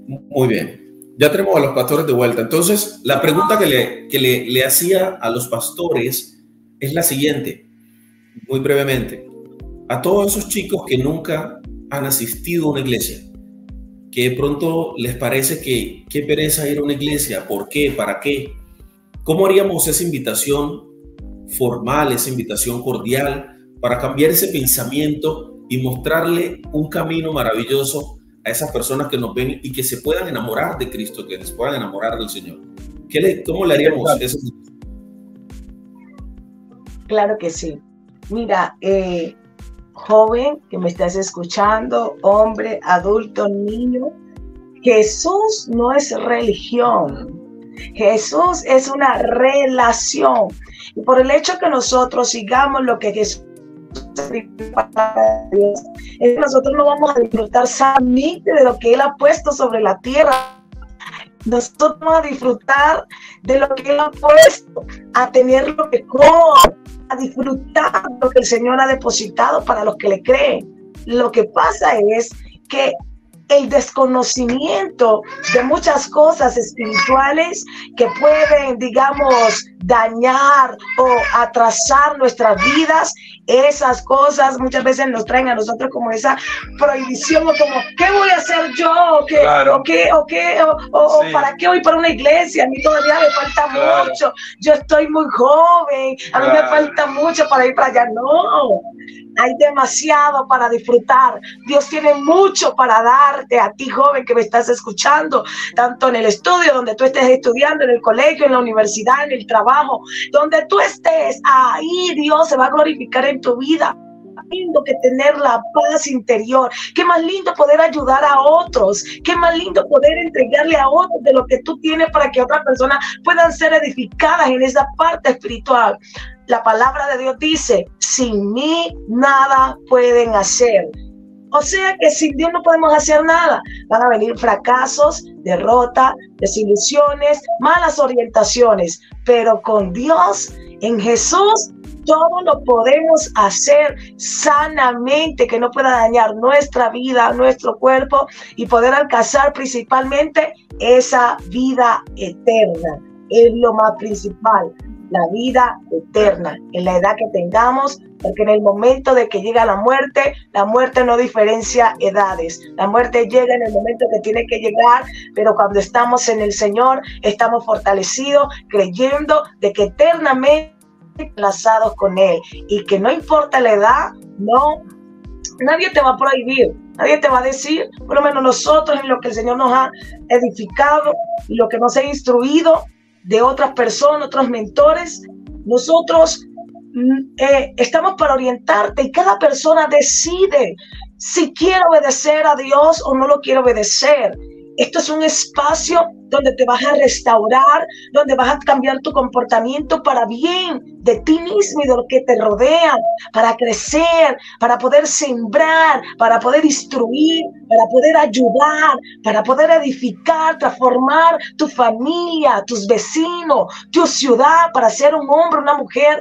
S1: Muy bien. Ya tenemos a los pastores de vuelta. Entonces, la pregunta que le hacía a los pastores es la siguiente, muy brevemente. A todos esos chicos que nunca han asistido a una iglesia, que de pronto les parece que qué pereza ir a una iglesia, ¿por qué? ¿Para qué? ¿Cómo haríamos esa invitación formal, esa invitación cordial para cambiar ese pensamiento y mostrarle un camino maravilloso a esas personas que nos ven y que se puedan enamorar de Cristo, que les puedan enamorar del Señor? ¿Cómo le haríamos eso?
S4: Claro que sí. Mira, joven que me estás escuchando, hombre, adulto, niño, Jesús no es religión. Jesús es una relación. Y por el hecho que nosotros sigamos lo que Jesús nosotros no vamos a disfrutar sanamente de lo que Él ha puesto sobre la tierra. Nosotros vamos a disfrutar de lo que Él ha puesto, a tener lo mejor, a disfrutar lo que el Señor ha depositado para los que le creen. Lo que pasa es que el desconocimiento de muchas cosas espirituales que pueden, digamos, dañar o atrasar nuestras vidas, esas cosas muchas veces nos traen a nosotros como esa prohibición, o como, ¿qué voy a hacer yo? ¿Qué, claro. ¿O sí. ¿Para qué voy para una iglesia? A mí todavía me falta mucho, yo estoy muy joven, a mí me falta mucho para ir para allá. No, hay demasiado para disfrutar. Dios tiene mucho para darte a ti, joven, que me estás escuchando, tanto en el estudio, donde tú estés estudiando, en el colegio, en la universidad, en el trabajo, donde tú estés, ahí Dios se va a glorificar en tu vida. Lindo que tener la paz interior. Qué más lindo poder ayudar a otros. Qué más lindo poder entregarle a otros de lo que tú tienes para que otras personas puedan ser edificadas en esa parte espiritual. La palabra de Dios dice, sin mí nada pueden hacer. O sea que sin Dios no podemos hacer nada. Van a venir fracasos, derrota, desilusiones, malas orientaciones. Pero con Dios, en Jesús, todo lo podemos hacer sanamente, que no pueda dañar nuestra vida, nuestro cuerpo, y poder alcanzar principalmente esa vida eterna. Es lo más principal, la vida eterna, en la edad que tengamos, porque en el momento de que llega la muerte no diferencia edades. La muerte llega en el momento que tiene que llegar, pero cuando estamos en el Señor, estamos fortalecidos, creyendo de que eternamente enlazados con Él, y que no importa la edad, no, nadie te va a prohibir, nadie te va a decir, por lo menos nosotros, en lo que el Señor nos ha edificado y lo que nos ha instruido de otras personas, otros mentores, nosotros estamos para orientarte, y cada persona decide si quiere obedecer a Dios o no lo quiere obedecer. Esto es un espacio donde te vas a restaurar, donde vas a cambiar tu comportamiento para bien de ti mismo y de lo que te rodea, para crecer, para poder sembrar, para poder instruir, para poder ayudar, para poder edificar, transformar tu familia, tus vecinos, tu ciudad, para ser un hombre, una mujer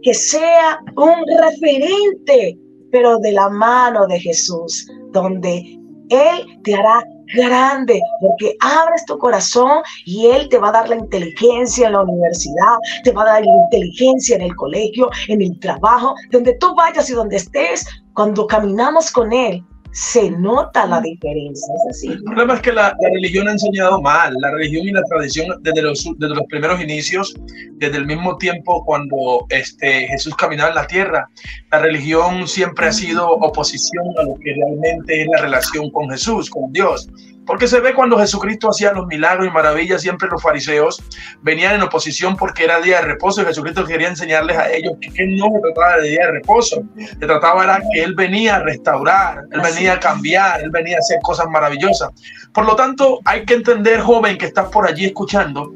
S4: que sea un referente, pero de la mano de Jesús, donde Él te hará grande, porque abres tu corazón y Él te va a dar la inteligencia en la universidad, te va a dar la inteligencia en el colegio, en el trabajo, donde tú vayas y donde estés. Cuando caminamos con Él, se nota la diferencia. Es así.
S3: El problema es que la religión ha enseñado mal, la religión y la tradición desde los primeros inicios, desde el mismo tiempo cuando Jesús caminaba en la tierra. La religión siempre ha sido oposición a lo que realmente es la relación con Jesús, con Dios. Porque se ve cuando Jesucristo hacía los milagros y maravillas, siempre los fariseos venían en oposición porque era día de reposo y Jesucristo quería enseñarles a ellos que no se trataba de día de reposo, se trataba de que Él venía a restaurar, Él venía a cambiar, Él venía a hacer cosas maravillosas. Por lo tanto, hay que entender, joven, que estás por allí escuchando,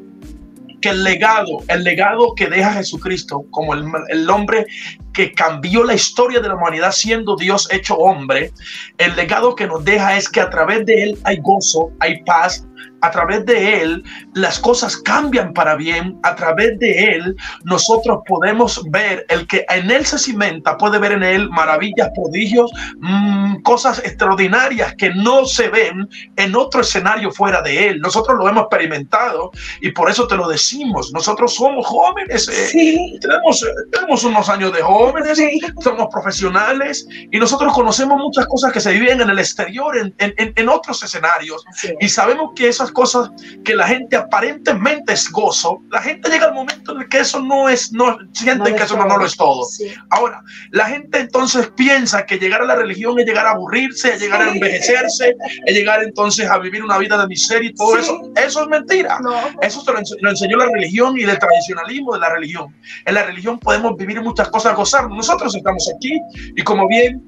S3: que el legado que deja Jesucristo como el hombre que cambió la historia de la humanidad siendo Dios hecho hombre, el legado que nos deja es que a través de él hay gozo, hay paz, a través de él las cosas cambian para bien, a través de él nosotros podemos ver, el que en él se cimenta puede ver en él maravillas, prodigios, cosas extraordinarias que no se ven en otro escenario fuera de él. Nosotros lo hemos experimentado y por eso te lo decimos. Nosotros somos jóvenes, tenemos unos años de jóvenes, somos profesionales y nosotros conocemos muchas cosas que se viven en el exterior, en otros escenarios, y sabemos que esas cosas que la gente aparentemente es gozo, la gente llega al momento en el que eso sienten que eso no lo es todo. Ahora, la gente entonces piensa que llegar a la religión es llegar a aburrirse, es llegar a envejecerse, es llegar entonces a vivir una vida de miseria y todo eso. Eso es mentira. Eso lo enseñó la religión y el tradicionalismo de la religión. En la religión podemos vivir muchas cosas, gozar. Nosotros estamos aquí y como bien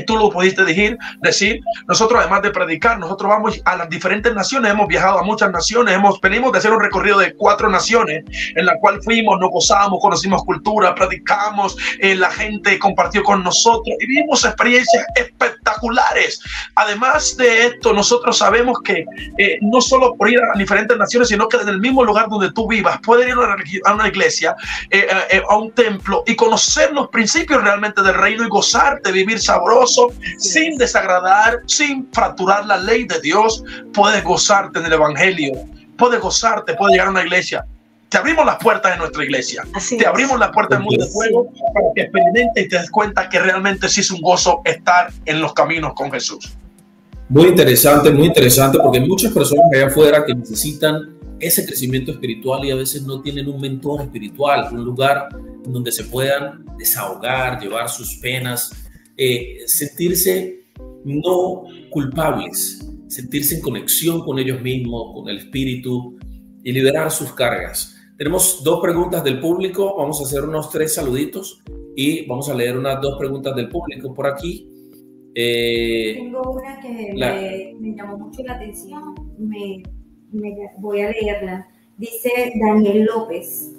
S3: tú lo pudiste decir, nosotros además de predicar, nosotros vamos a las diferentes naciones, hemos viajado a muchas naciones, venimos de hacer un recorrido de 4 naciones en la cual fuimos, nos gozamos, conocimos cultura, predicamos, la gente compartió con nosotros y vivimos experiencias espectaculares. Además de esto, nosotros sabemos que no solo por ir a diferentes naciones, sino que desde el mismo lugar donde tú vivas, puedes ir a una iglesia, a un templo y conocer los principios realmente del reino y gozarte, vivir sabroso, sin desagradar, sin fracturar la ley de Dios. Puedes gozarte en el evangelio, puedes gozarte, puedes llegar a una iglesia. Te abrimos las puertas de nuestra iglesia, te abrimos las puertas del mundo de fuego para que experimentes y te des cuenta que realmente sí es un gozo estar en los caminos con Jesús.
S1: Muy interesante, porque hay muchas personas allá afuera que necesitan ese crecimiento espiritual y a veces no tienen un mentor espiritual, un lugar donde se puedan desahogar, llevar sus penas, sentirse no culpables, sentirse en conexión con ellos mismos, con el espíritu y liberar sus cargas. Tenemos 2 preguntas del público, vamos a hacer unos 3 saluditos y vamos a leer unas 2 preguntas del público por aquí.
S2: Tengo una que me llamó mucho la atención, voy a leerla. Dice Daniel López: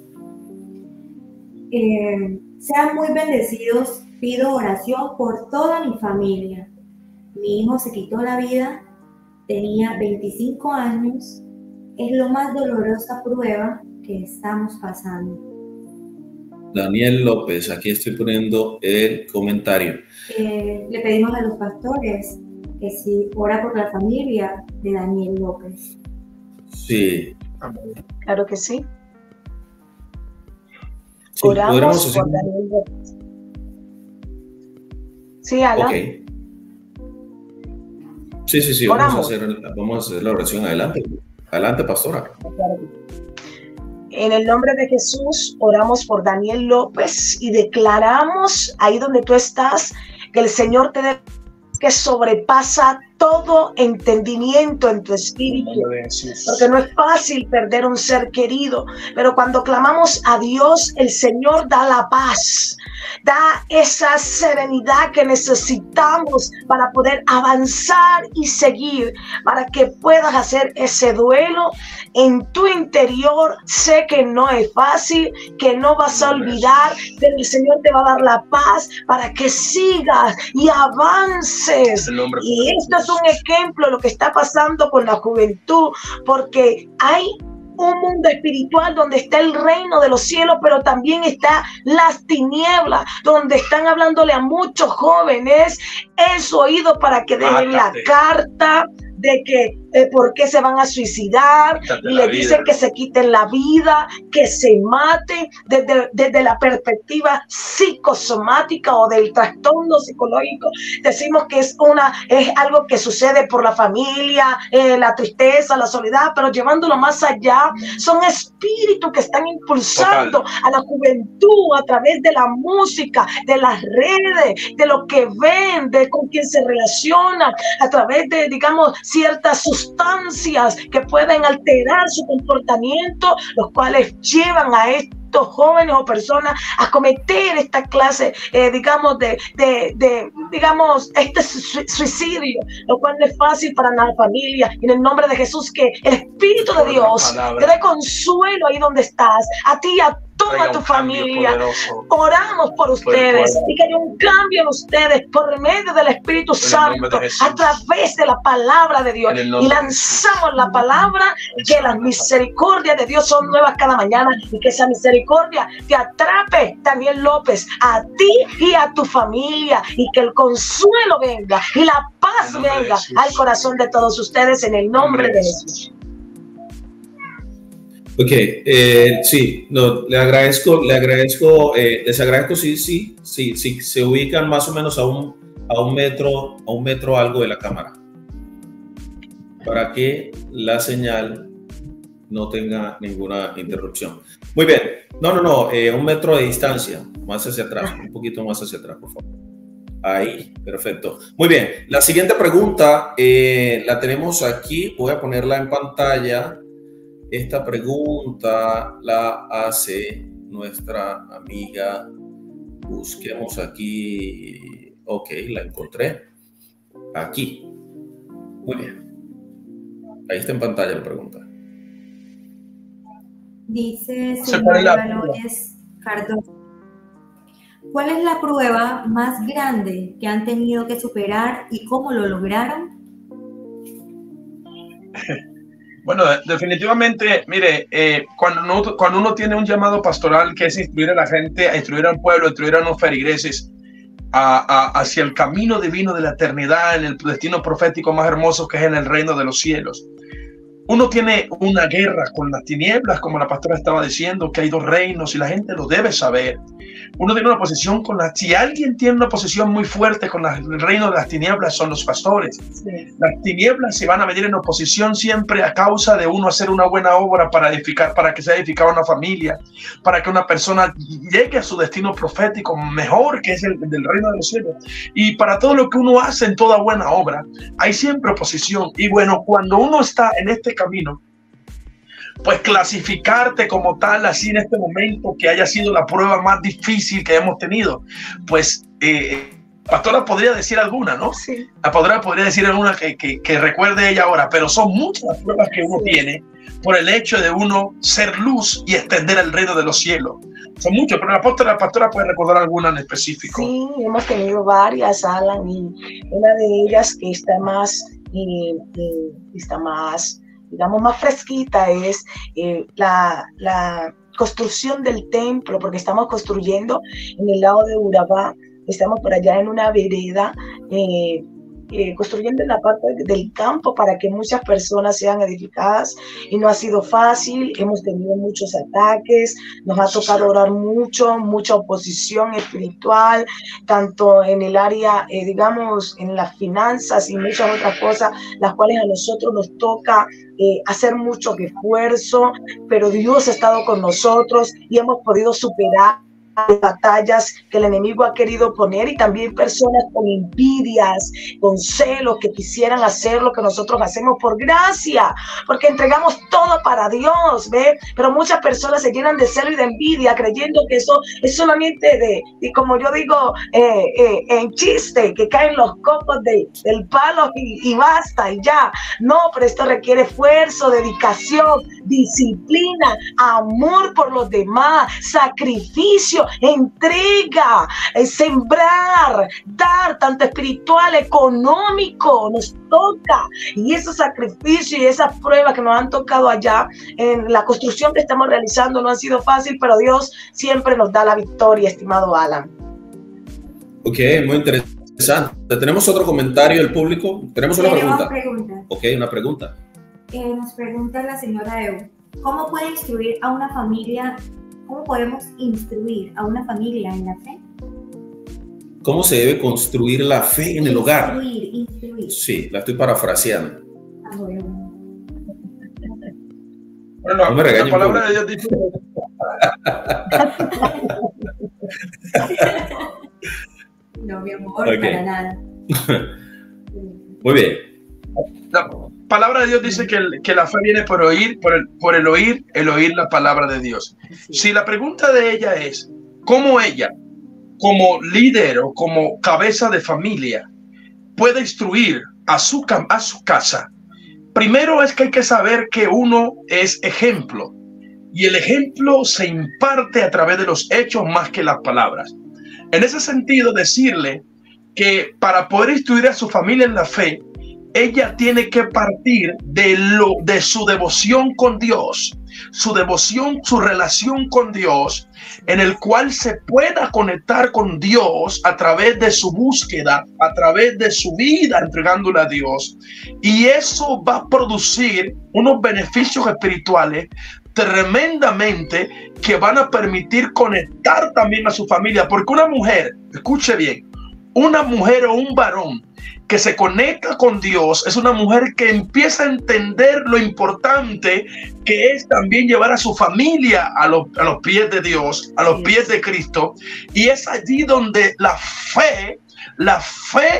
S2: sean muy bendecidos. Pido oración por toda mi familia. Mi hijo se quitó la vida, tenía 25 años. Es la más dolorosa prueba que estamos pasando.
S1: Daniel López, aquí estoy poniendo el comentario.
S2: Le pedimos a los pastores que si ora por la familia de Daniel López.
S1: Sí.
S4: Claro que sí.
S1: Oramos
S4: por Daniel López. Sí, Alan.
S1: Okay. Sí, vamos a hacer la oración. Adelante, pastora.
S4: En el nombre de Jesús, oramos por Daniel López y declaramos ahí donde tú estás que el Señor te dé, que sobrepasa todo entendimiento en tu espíritu, porque no es fácil perder un ser querido, pero cuando clamamos a Dios, el Señor da la paz, da esa serenidad que necesitamos para poder avanzar y seguir, para que puedas hacer ese duelo en tu interior. Sé que no es fácil, que no vas a olvidar, pero el Señor te va a dar la paz para que sigas y avances. Y esto es un ejemplo de lo que está pasando con la juventud, porque hay un mundo espiritual donde está el reino de los cielos, pero también está las tinieblas, donde están hablándole a muchos jóvenes en su oído para que dejen la carta de que por qué se van a suicidar, y le dicen que se quiten la vida, que se maten desde la perspectiva psicosomática o del trastorno psicológico. Decimos que es algo que sucede por la familia, la tristeza, la soledad, pero llevándolo más allá, son espíritus que están impulsando a la juventud a través de la música, de las redes, de lo que ven, de con quien se relacionan, a través de, digamos, ciertas sustancias que pueden alterar su comportamiento, los cuales llevan a estos jóvenes o personas a cometer esta clase, digamos, digamos, este suicidio, lo cual no es fácil para la familia. En el nombre de Jesús, que el Espíritu de Dios te dé consuelo ahí donde estás, a ti y a toda tu familia. Oramos por ustedes y que haya un cambio en ustedes por medio del Espíritu Santo, a través de la palabra de Dios. Y lanzamos la palabra, que las misericordias de Dios son nuevas cada mañana, y que esa misericordia te atrape, Daniel López, a ti y a tu familia, y que el consuelo venga y la paz venga al corazón de todos ustedes en el nombre de Jesús.
S1: Ok, sí, no, les agradezco, sí, se ubican más o menos a un metro algo de la cámara, para que la señal no tenga ninguna interrupción. Muy bien, no, 1 metro de distancia, más hacia atrás, un poquito más hacia atrás, por favor. Ahí, perfecto. Muy bien, la siguiente pregunta la tenemos aquí, voy a ponerla en pantalla. Esta pregunta la hace nuestra amiga. Busquemos aquí. Ok, la encontré. Aquí. Muy bien. Ahí está en pantalla la pregunta.
S2: Dice Silvana Núñez Cardoso: ¿cuál es la prueba más grande que han tenido que superar y cómo lo lograron?
S3: Bueno, definitivamente, mire, cuando uno tiene un llamado pastoral, que es instruir a la gente, a instruir al pueblo, a instruir a los feligreses hacia el camino divino de la eternidad, en el destino profético más hermoso, que es en el reino de los cielos. Uno tiene una guerra con las tinieblas, como la pastora estaba diciendo, que hay 2 reinos y la gente lo debe saber. Uno tiene una posición si alguien tiene una posición muy fuerte con el reino de las tinieblas, son los pastores. Sí. Las tinieblas se van a venir en oposición siempre a causa de uno hacer una buena obra para que sea edificada una familia, para que una persona llegue a su destino profético mejor, que es el del reino de los cielos. Y para todo lo que uno hace en toda buena obra, hay siempre oposición. Y bueno, cuando uno está en este camino, pues clasificarte como tal, así en este momento, que haya sido la prueba más difícil que hemos tenido, pues pastora podría decir alguna, ¿no? Sí. La pastora podría decir alguna que recuerde ella ahora, pero son muchas las pruebas que uno tiene por el hecho de uno ser luz y extender el reino de los cielos. Son muchos, pero la pastora puede recordar alguna en específico.
S4: Sí, hemos tenido varias, Alan, y una de ellas que está más digamos, más fresquita es la construcción del templo, porque estamos construyendo en el lado de Urabá, estamos por allá en una vereda, construyendo en la parte del campo para que muchas personas sean edificadas, y no ha sido fácil. Hemos tenido muchos ataques, nos ha tocado orar mucho, mucha oposición espiritual, tanto en el área, digamos, en las finanzas y muchas otras cosas, las cuales a nosotros nos toca hacer mucho esfuerzo, pero Dios ha estado con nosotros y hemos podido superar batallas que el enemigo ha querido poner, y también personas con envidias, con celos, que quisieran hacer lo que nosotros hacemos por gracia, porque entregamos todo para Dios, ¿ve? Pero muchas personas se llenan de celo y de envidia, creyendo que eso es solamente y como yo digo en chiste, que caen los copos del palo y basta y ya. No, pero esto requiere esfuerzo, dedicación, disciplina, amor por los demás, sacrificio, entrega, sembrar, dar, tanto espiritual, económico, nos toca. Y esos sacrificios y esas pruebas que nos han tocado allá en la construcción que estamos realizando no han sido fácil, pero Dios siempre nos da la victoria, estimado Alan.
S1: Ok, muy interesante. interesante. ¿Tenemos otro comentario del público? ¿Tenemos una pregunta?
S2: Preguntas.
S1: Ok, una pregunta.
S2: Nos pregunta la señora Evo, ¿cómo puede instruir a una familia? ¿Cómo podemos instruir a una familia en la fe?
S1: ¿Cómo se debe construir la fe en el hogar?
S2: Instruir.
S1: Sí, la estoy parafraseando.
S2: Bueno.
S3: Bueno,
S1: No me regañen,
S3: la palabra de Dios dice...
S2: No, mi amor,
S1: Okay.
S2: para nada.
S1: Muy bien.
S3: La palabra de Dios dice que la fe viene por oír, por el oír la palabra de Dios.
S2: Sí.
S3: Si la pregunta de ella es, ¿cómo ella, como líder o como cabeza de familia, puede instruir a su casa? Primero es que hay que saber que uno es ejemplo. Y el ejemplo se imparte a través de los hechos más que las palabras. En ese sentido, decirle que para poder instruir a su familia en la fe, ella tiene que partir de su devoción con Dios, su devoción, su relación con Dios, en el cual se pueda conectar con Dios a través de su búsqueda, a través de su vida entregándola a Dios. Y eso va a producir unos beneficios espirituales tremendamente que van a permitir conectar también a su familia, porque una mujer, escuche bien, una mujer o un varón que se conecta con Dios es una mujer que empieza a entender lo importante que es también llevar a su familia a los pies de Dios, a los pies de Cristo, y es allí donde la fe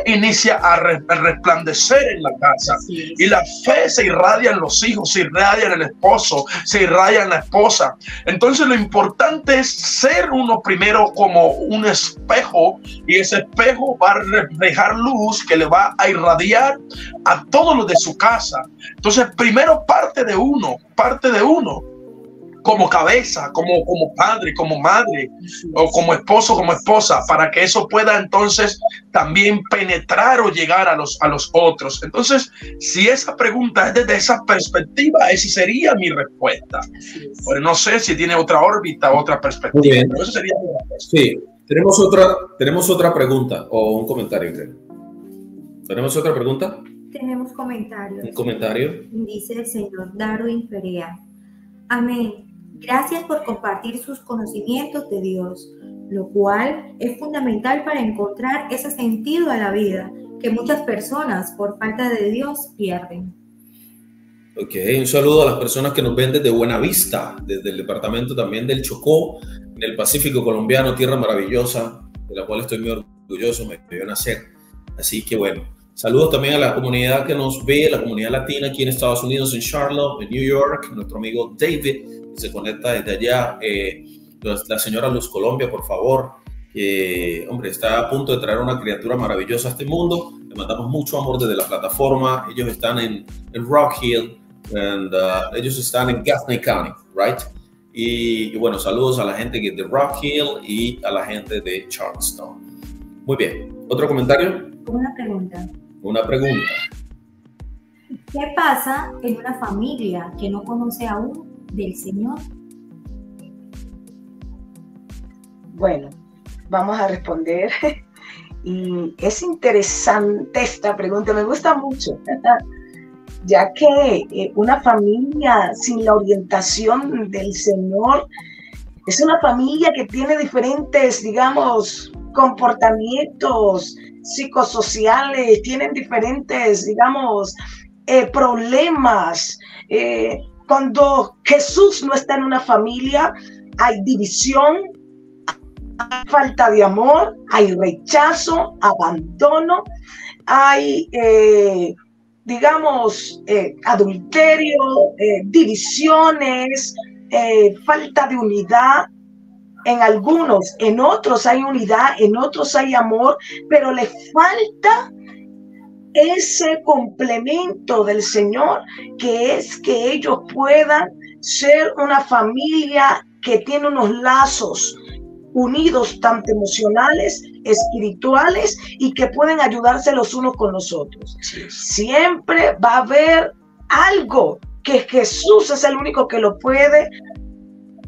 S3: inicia a resplandecer en la casa, y la fe se irradia en los hijos, se irradia en el esposo, se irradia en la esposa. Entonces lo importante es ser uno primero como un espejo, y ese espejo va a reflejar luz que le va a irradiar a todos los de su casa. Entonces primero parte de uno como cabeza, como padre, como madre, o como esposo, como esposa, para que eso pueda entonces también penetrar o llegar a los otros. Entonces, si esa pregunta es desde esa perspectiva, esa sería mi respuesta. Pero no sé si tiene otra órbita, otra perspectiva. Pero eso sería mi respuesta.
S1: Sí, tenemos otra pregunta o un comentario, creo. ¿Tenemos otra pregunta?
S2: Tenemos comentarios.
S1: ¿Un comentario?
S2: Dice el señor Darwin Perea. Amén. Gracias por compartir sus conocimientos de Dios, lo cual es fundamental para encontrar ese sentido a la vida que muchas personas por falta de Dios pierden.
S1: Ok, un saludo a las personas que nos ven desde Buenavista, desde el departamento también del Chocó, en el Pacífico colombiano, tierra maravillosa, de la cual estoy muy orgulloso, me vio nacer. Así que bueno, saludos también a la comunidad que nos ve, la comunidad latina aquí en Estados Unidos, en Charlotte, en New York, nuestro amigo David, que se conecta desde allá, la señora Luz Colombia, por favor, que, hombre, está a punto de traer una criatura maravillosa a este mundo. Le mandamos mucho amor desde la plataforma. Ellos están en Rock Hill, ellos están en Gaffney County, right? Y bueno, saludos a la gente de Rock Hill y a la gente de Charleston. Muy bien, ¿otro comentario?
S2: Una pregunta.
S1: Una pregunta.
S2: ¿Qué pasa en una familia que no conoce aún del Señor?
S4: Bueno, vamos a responder. Y es interesante esta pregunta, me gusta mucho, ya que una familia sin la orientación del Señor es una familia que tiene diferentes, digamos, comportamientos psicosociales, tienen diferentes, digamos, problemas. Cuando Jesús no está en una familia, hay división, hay falta de amor, hay rechazo, abandono, hay, digamos, adulterio, divisiones, falta de unidad. En algunos, en otros hay unidad, en otros hay amor, pero le falta ese complemento del Señor, que es que ellos puedan ser una familia que tiene unos lazos unidos, tanto emocionales, espirituales, y que pueden ayudarse los unos con los otros. Sí. Siempre va a haber algo que Jesús es el único que lo puede,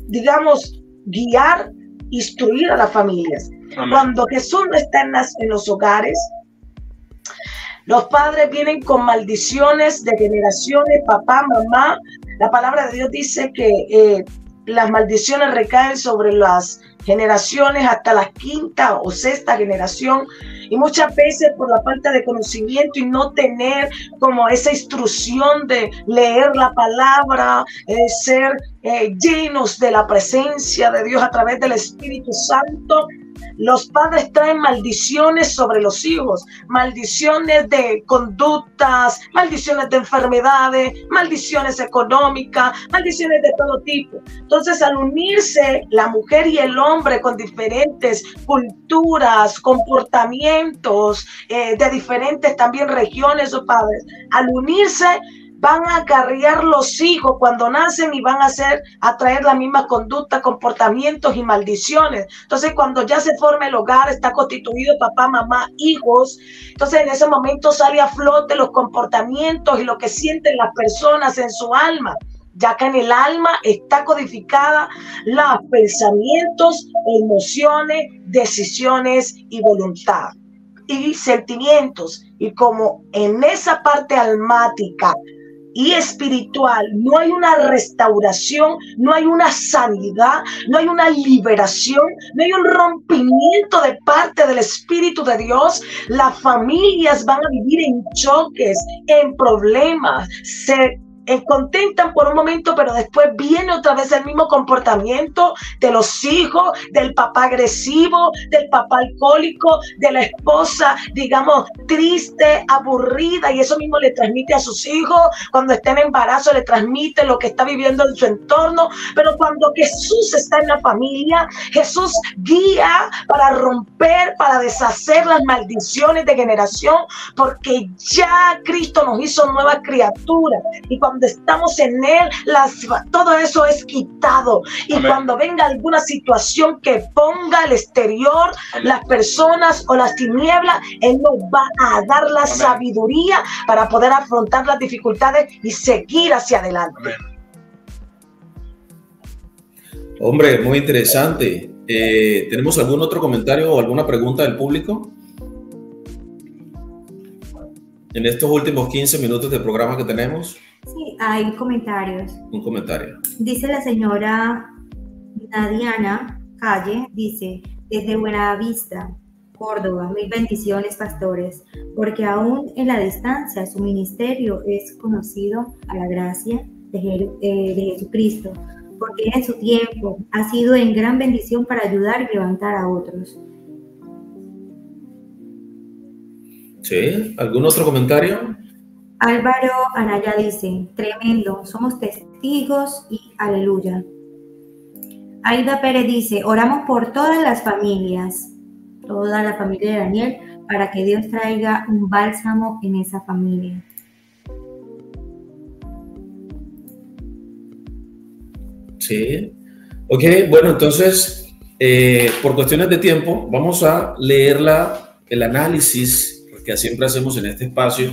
S4: digamos, guiar, instruir a las familias. Amén. Cuando Jesús no está en los hogares, Los padres vienen con maldiciones de generaciones, papá, mamá. La palabra de Dios dice que las maldiciones recaen sobre las generaciones hasta la quinta o sexta generación, y muchas veces por la falta de conocimiento y no tener como esa instrucción de leer la palabra, ser llenos de la presencia de Dios a través del Espíritu Santo, los padres traen maldiciones sobre los hijos, maldiciones de conductas, maldiciones de enfermedades, maldiciones económicas, maldiciones de todo tipo. Entonces, al unirse la mujer y el hombre con diferentes culturas, comportamientos de diferentes también regiones o padres, al unirse van a acarrear los hijos cuando nacen y van a traer la misma conducta, comportamientos y maldiciones. Entonces, cuando ya se forma el hogar, está constituido papá, mamá, hijos, entonces en ese momento sale a flote los comportamientos y lo que sienten las personas en su alma, ya que en el alma está codificada los pensamientos, emociones, decisiones y voluntad y sentimientos. Y como en esa parte almática y espiritual no hay una restauración, no hay una sanidad, no hay una liberación, no hay un rompimiento de parte del Espíritu de Dios, las familias van a vivir en choques, en problemas, se contentan por un momento, pero después viene otra vez el mismo comportamiento de los hijos, del papá agresivo, del papá alcohólico, de la esposa, digamos, triste, aburrida, y eso mismo le transmite a sus hijos. Cuando está en embarazo le transmite lo que está viviendo en su entorno. Pero cuando Jesús está en la familia, Jesús guía para romper, para deshacer las maldiciones de generación, porque ya Cristo nos hizo nuevas criaturas, y cuando estamos en Él, todo eso es quitado. Y amén, cuando venga alguna situación que ponga al exterior, amén, las personas o las tinieblas, Él nos va a dar la amén, sabiduría para poder afrontar las dificultades y seguir hacia adelante. Amén.
S1: Hombre, muy interesante. ¿Tenemos algún otro comentario o alguna pregunta del público? En estos últimos 15 minutos de programa que tenemos.
S2: Sí, hay comentarios.
S1: Un comentario.
S2: Dice la señora Nadiana Calle, dice, desde Buenavista, Córdoba, mil bendiciones, pastores, porque aún en la distancia su ministerio es conocido a la gracia de Jesucristo, porque en su tiempo ha sido en gran bendición para ayudar y levantar a otros.
S1: Sí, ¿algún otro comentario?
S2: Álvaro Anaya dice, tremendo, somos testigos y aleluya. Aida Pérez dice, oramos por todas las familias, toda la familia de Daniel, para que Dios traiga un bálsamo en esa familia.
S1: Sí, ok, bueno, entonces, por cuestiones de tiempo, vamos a leer el análisis que siempre hacemos en este espacio.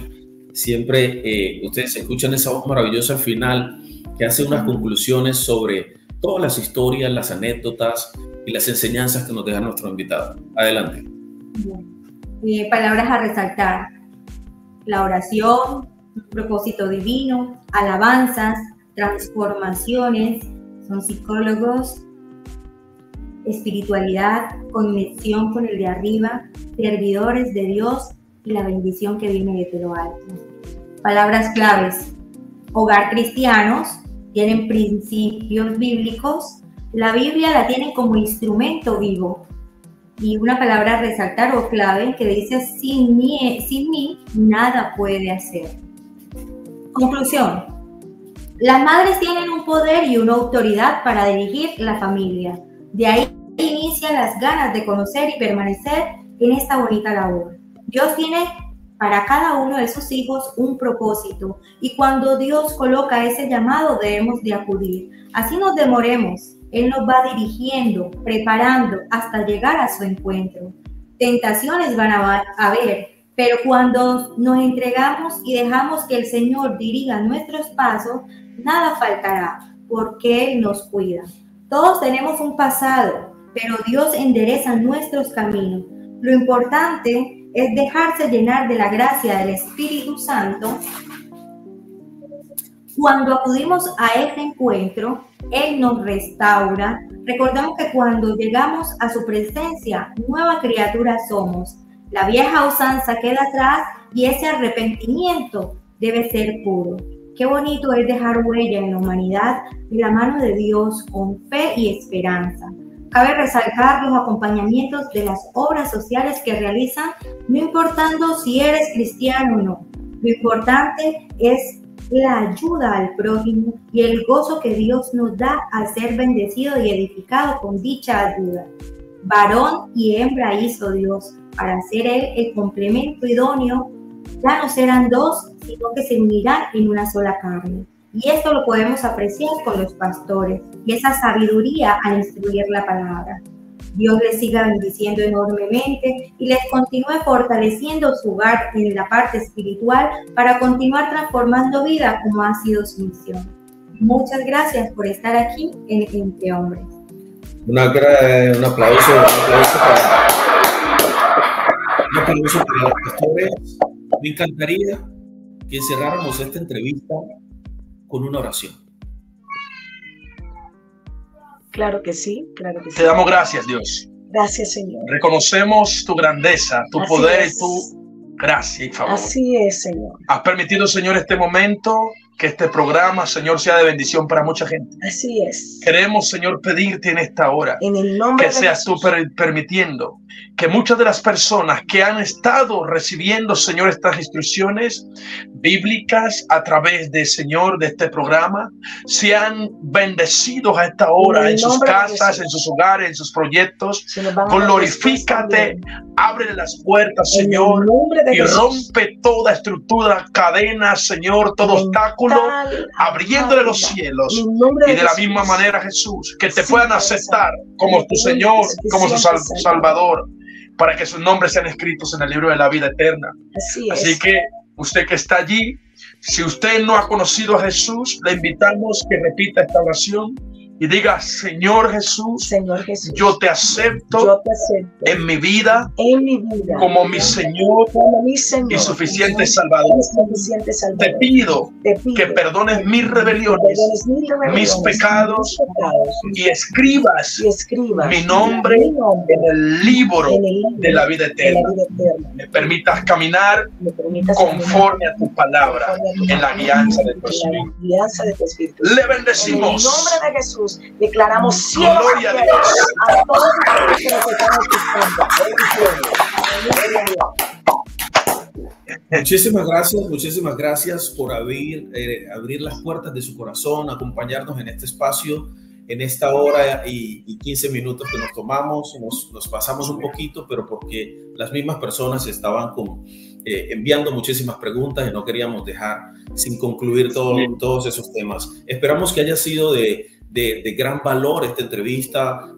S1: Siempre ustedes escuchan esa voz maravillosa al final que hace unas conclusiones sobre todas las historias, las anécdotas y las enseñanzas que nos deja nuestro invitado. Adelante.
S2: Palabras a resaltar: la oración, propósito divino, alabanzas, transformaciones, son psicólogos, espiritualidad, conexión con el de arriba, servidores de Dios y la bendición que viene de lo alto. Palabras claves: hogar cristianos, tienen principios bíblicos, la Biblia la tienen como instrumento vivo. Y una palabra a resaltar o clave que dice, sin mí nada puede hacer. Conclusión: las madres tienen un poder y una autoridad para dirigir la familia. De ahí inician las ganas de conocer y permanecer en esta bonita labor. Dios tiene para cada uno de sus hijos un propósito, y cuando Dios coloca ese llamado debemos de acudir. Así nos demoremos, Él nos va dirigiendo, preparando hasta llegar a su encuentro. Tentaciones van a haber, pero cuando nos entregamos y dejamos que el Señor dirija nuestros pasos, nada faltará, porque Él nos cuida. Todos tenemos un pasado, pero Dios endereza nuestros caminos. Lo importante es dejarse llenar de la gracia del Espíritu Santo. Cuando acudimos a este encuentro, Él nos restaura. Recordemos que cuando llegamos a su presencia, nueva criatura somos. La vieja usanza queda atrás y ese arrepentimiento debe ser puro. Qué bonito es dejar huella en la humanidad de la mano de Dios con fe y esperanza. Cabe resaltar los acompañamientos de las obras sociales que realizan, no importando si eres cristiano o no. Lo importante es la ayuda al prójimo y el gozo que Dios nos da al ser bendecido y edificado con dicha ayuda. Varón y hembra hizo Dios para ser Él el complemento idóneo. Ya no serán dos, sino que se unirán en una sola carne. Y esto lo podemos apreciar con los pastores y esa sabiduría al instruir la palabra. Dios les siga bendiciendo enormemente y les continúe fortaleciendo su hogar en la parte espiritual para continuar transformando vida como ha sido su misión. Muchas gracias por estar aquí en Entre Hombres.
S1: Un aplauso para los pastores. Me encantaría que cerráramos esta entrevista con una oración.
S4: Claro que sí, claro que sí.
S3: Te damos gracias, Dios.
S4: Gracias, Señor.
S3: Reconocemos tu grandeza, tu poder y tu gracia y favor.
S4: Así es, Señor.
S3: Has permitido, Señor, este momento, que este programa, Señor, sea de bendición para mucha gente.
S4: Así es.
S3: Queremos, Señor, pedirte en esta hora
S4: en el nombre
S3: que seas tú permitiendo que muchas de las personas que han estado recibiendo, Señor, estas instrucciones bíblicas a través de, Señor, de este programa, sean bendecidos a esta hora en sus casas, en sus hogares, en sus proyectos. Glorifícate, ábrele las puertas, Señor, y rompe toda estructura, cadena, Señor, todo obstáculo, abriéndole los cielos. Y de la misma manera, Jesús, que te puedan aceptar como tu Señor, como su Salvador, para que sus nombres sean escritos en el libro de la vida eterna. Así que usted que está allí, si usted no ha conocido a Jesús, le invitamos que repita esta oración y diga: Señor Jesús, yo te acepto, en mi vida, como mi Señor, y suficiente Salvador. Te pido que perdones mis rebeliones, mis pecados, y escribas mi nombre en el libro de la vida eterna. Me permitas caminar conforme a tu palabra, en la guianza de tu Espíritu. Le bendecimos.
S4: En el nombre de Jesús declaramos cielo a todos los que nos están
S1: escuchando. Muchísimas gracias por abrir las puertas de su corazón, acompañarnos en este espacio, en esta hora y 15 minutos que nos tomamos. Nos pasamos un poquito, pero porque las mismas personas estaban enviando muchísimas preguntas y no queríamos dejar sin concluir todos esos temas. Esperamos que haya sido de gran valor esta entrevista,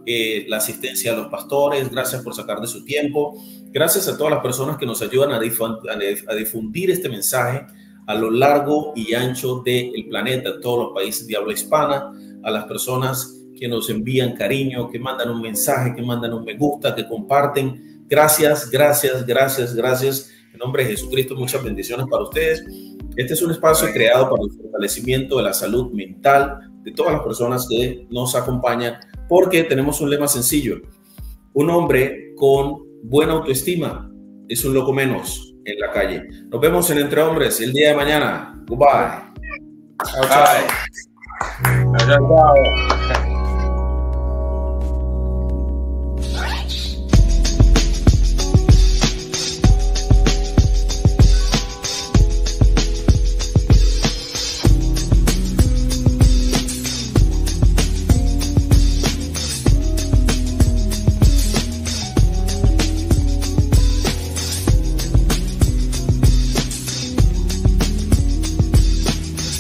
S1: la asistencia a los pastores. Gracias por sacar de su tiempo. Gracias a todas las personas que nos ayudan a difundir este mensaje a lo largo y ancho del planeta, todos los países de habla hispana, a las personas que nos envían cariño, que mandan un mensaje, que mandan un me gusta, que comparten. Gracias. En nombre de Jesucristo, muchas bendiciones para ustedes. Este es un espacio creado para el fortalecimiento de la salud mental de todas las personas que nos acompañan, porque tenemos un lema sencillo: un hombre con buena autoestima es un loco menos en la calle. Nos vemos en Entre Hombres el día de mañana. Goodbye. Chao.
S3: Chao.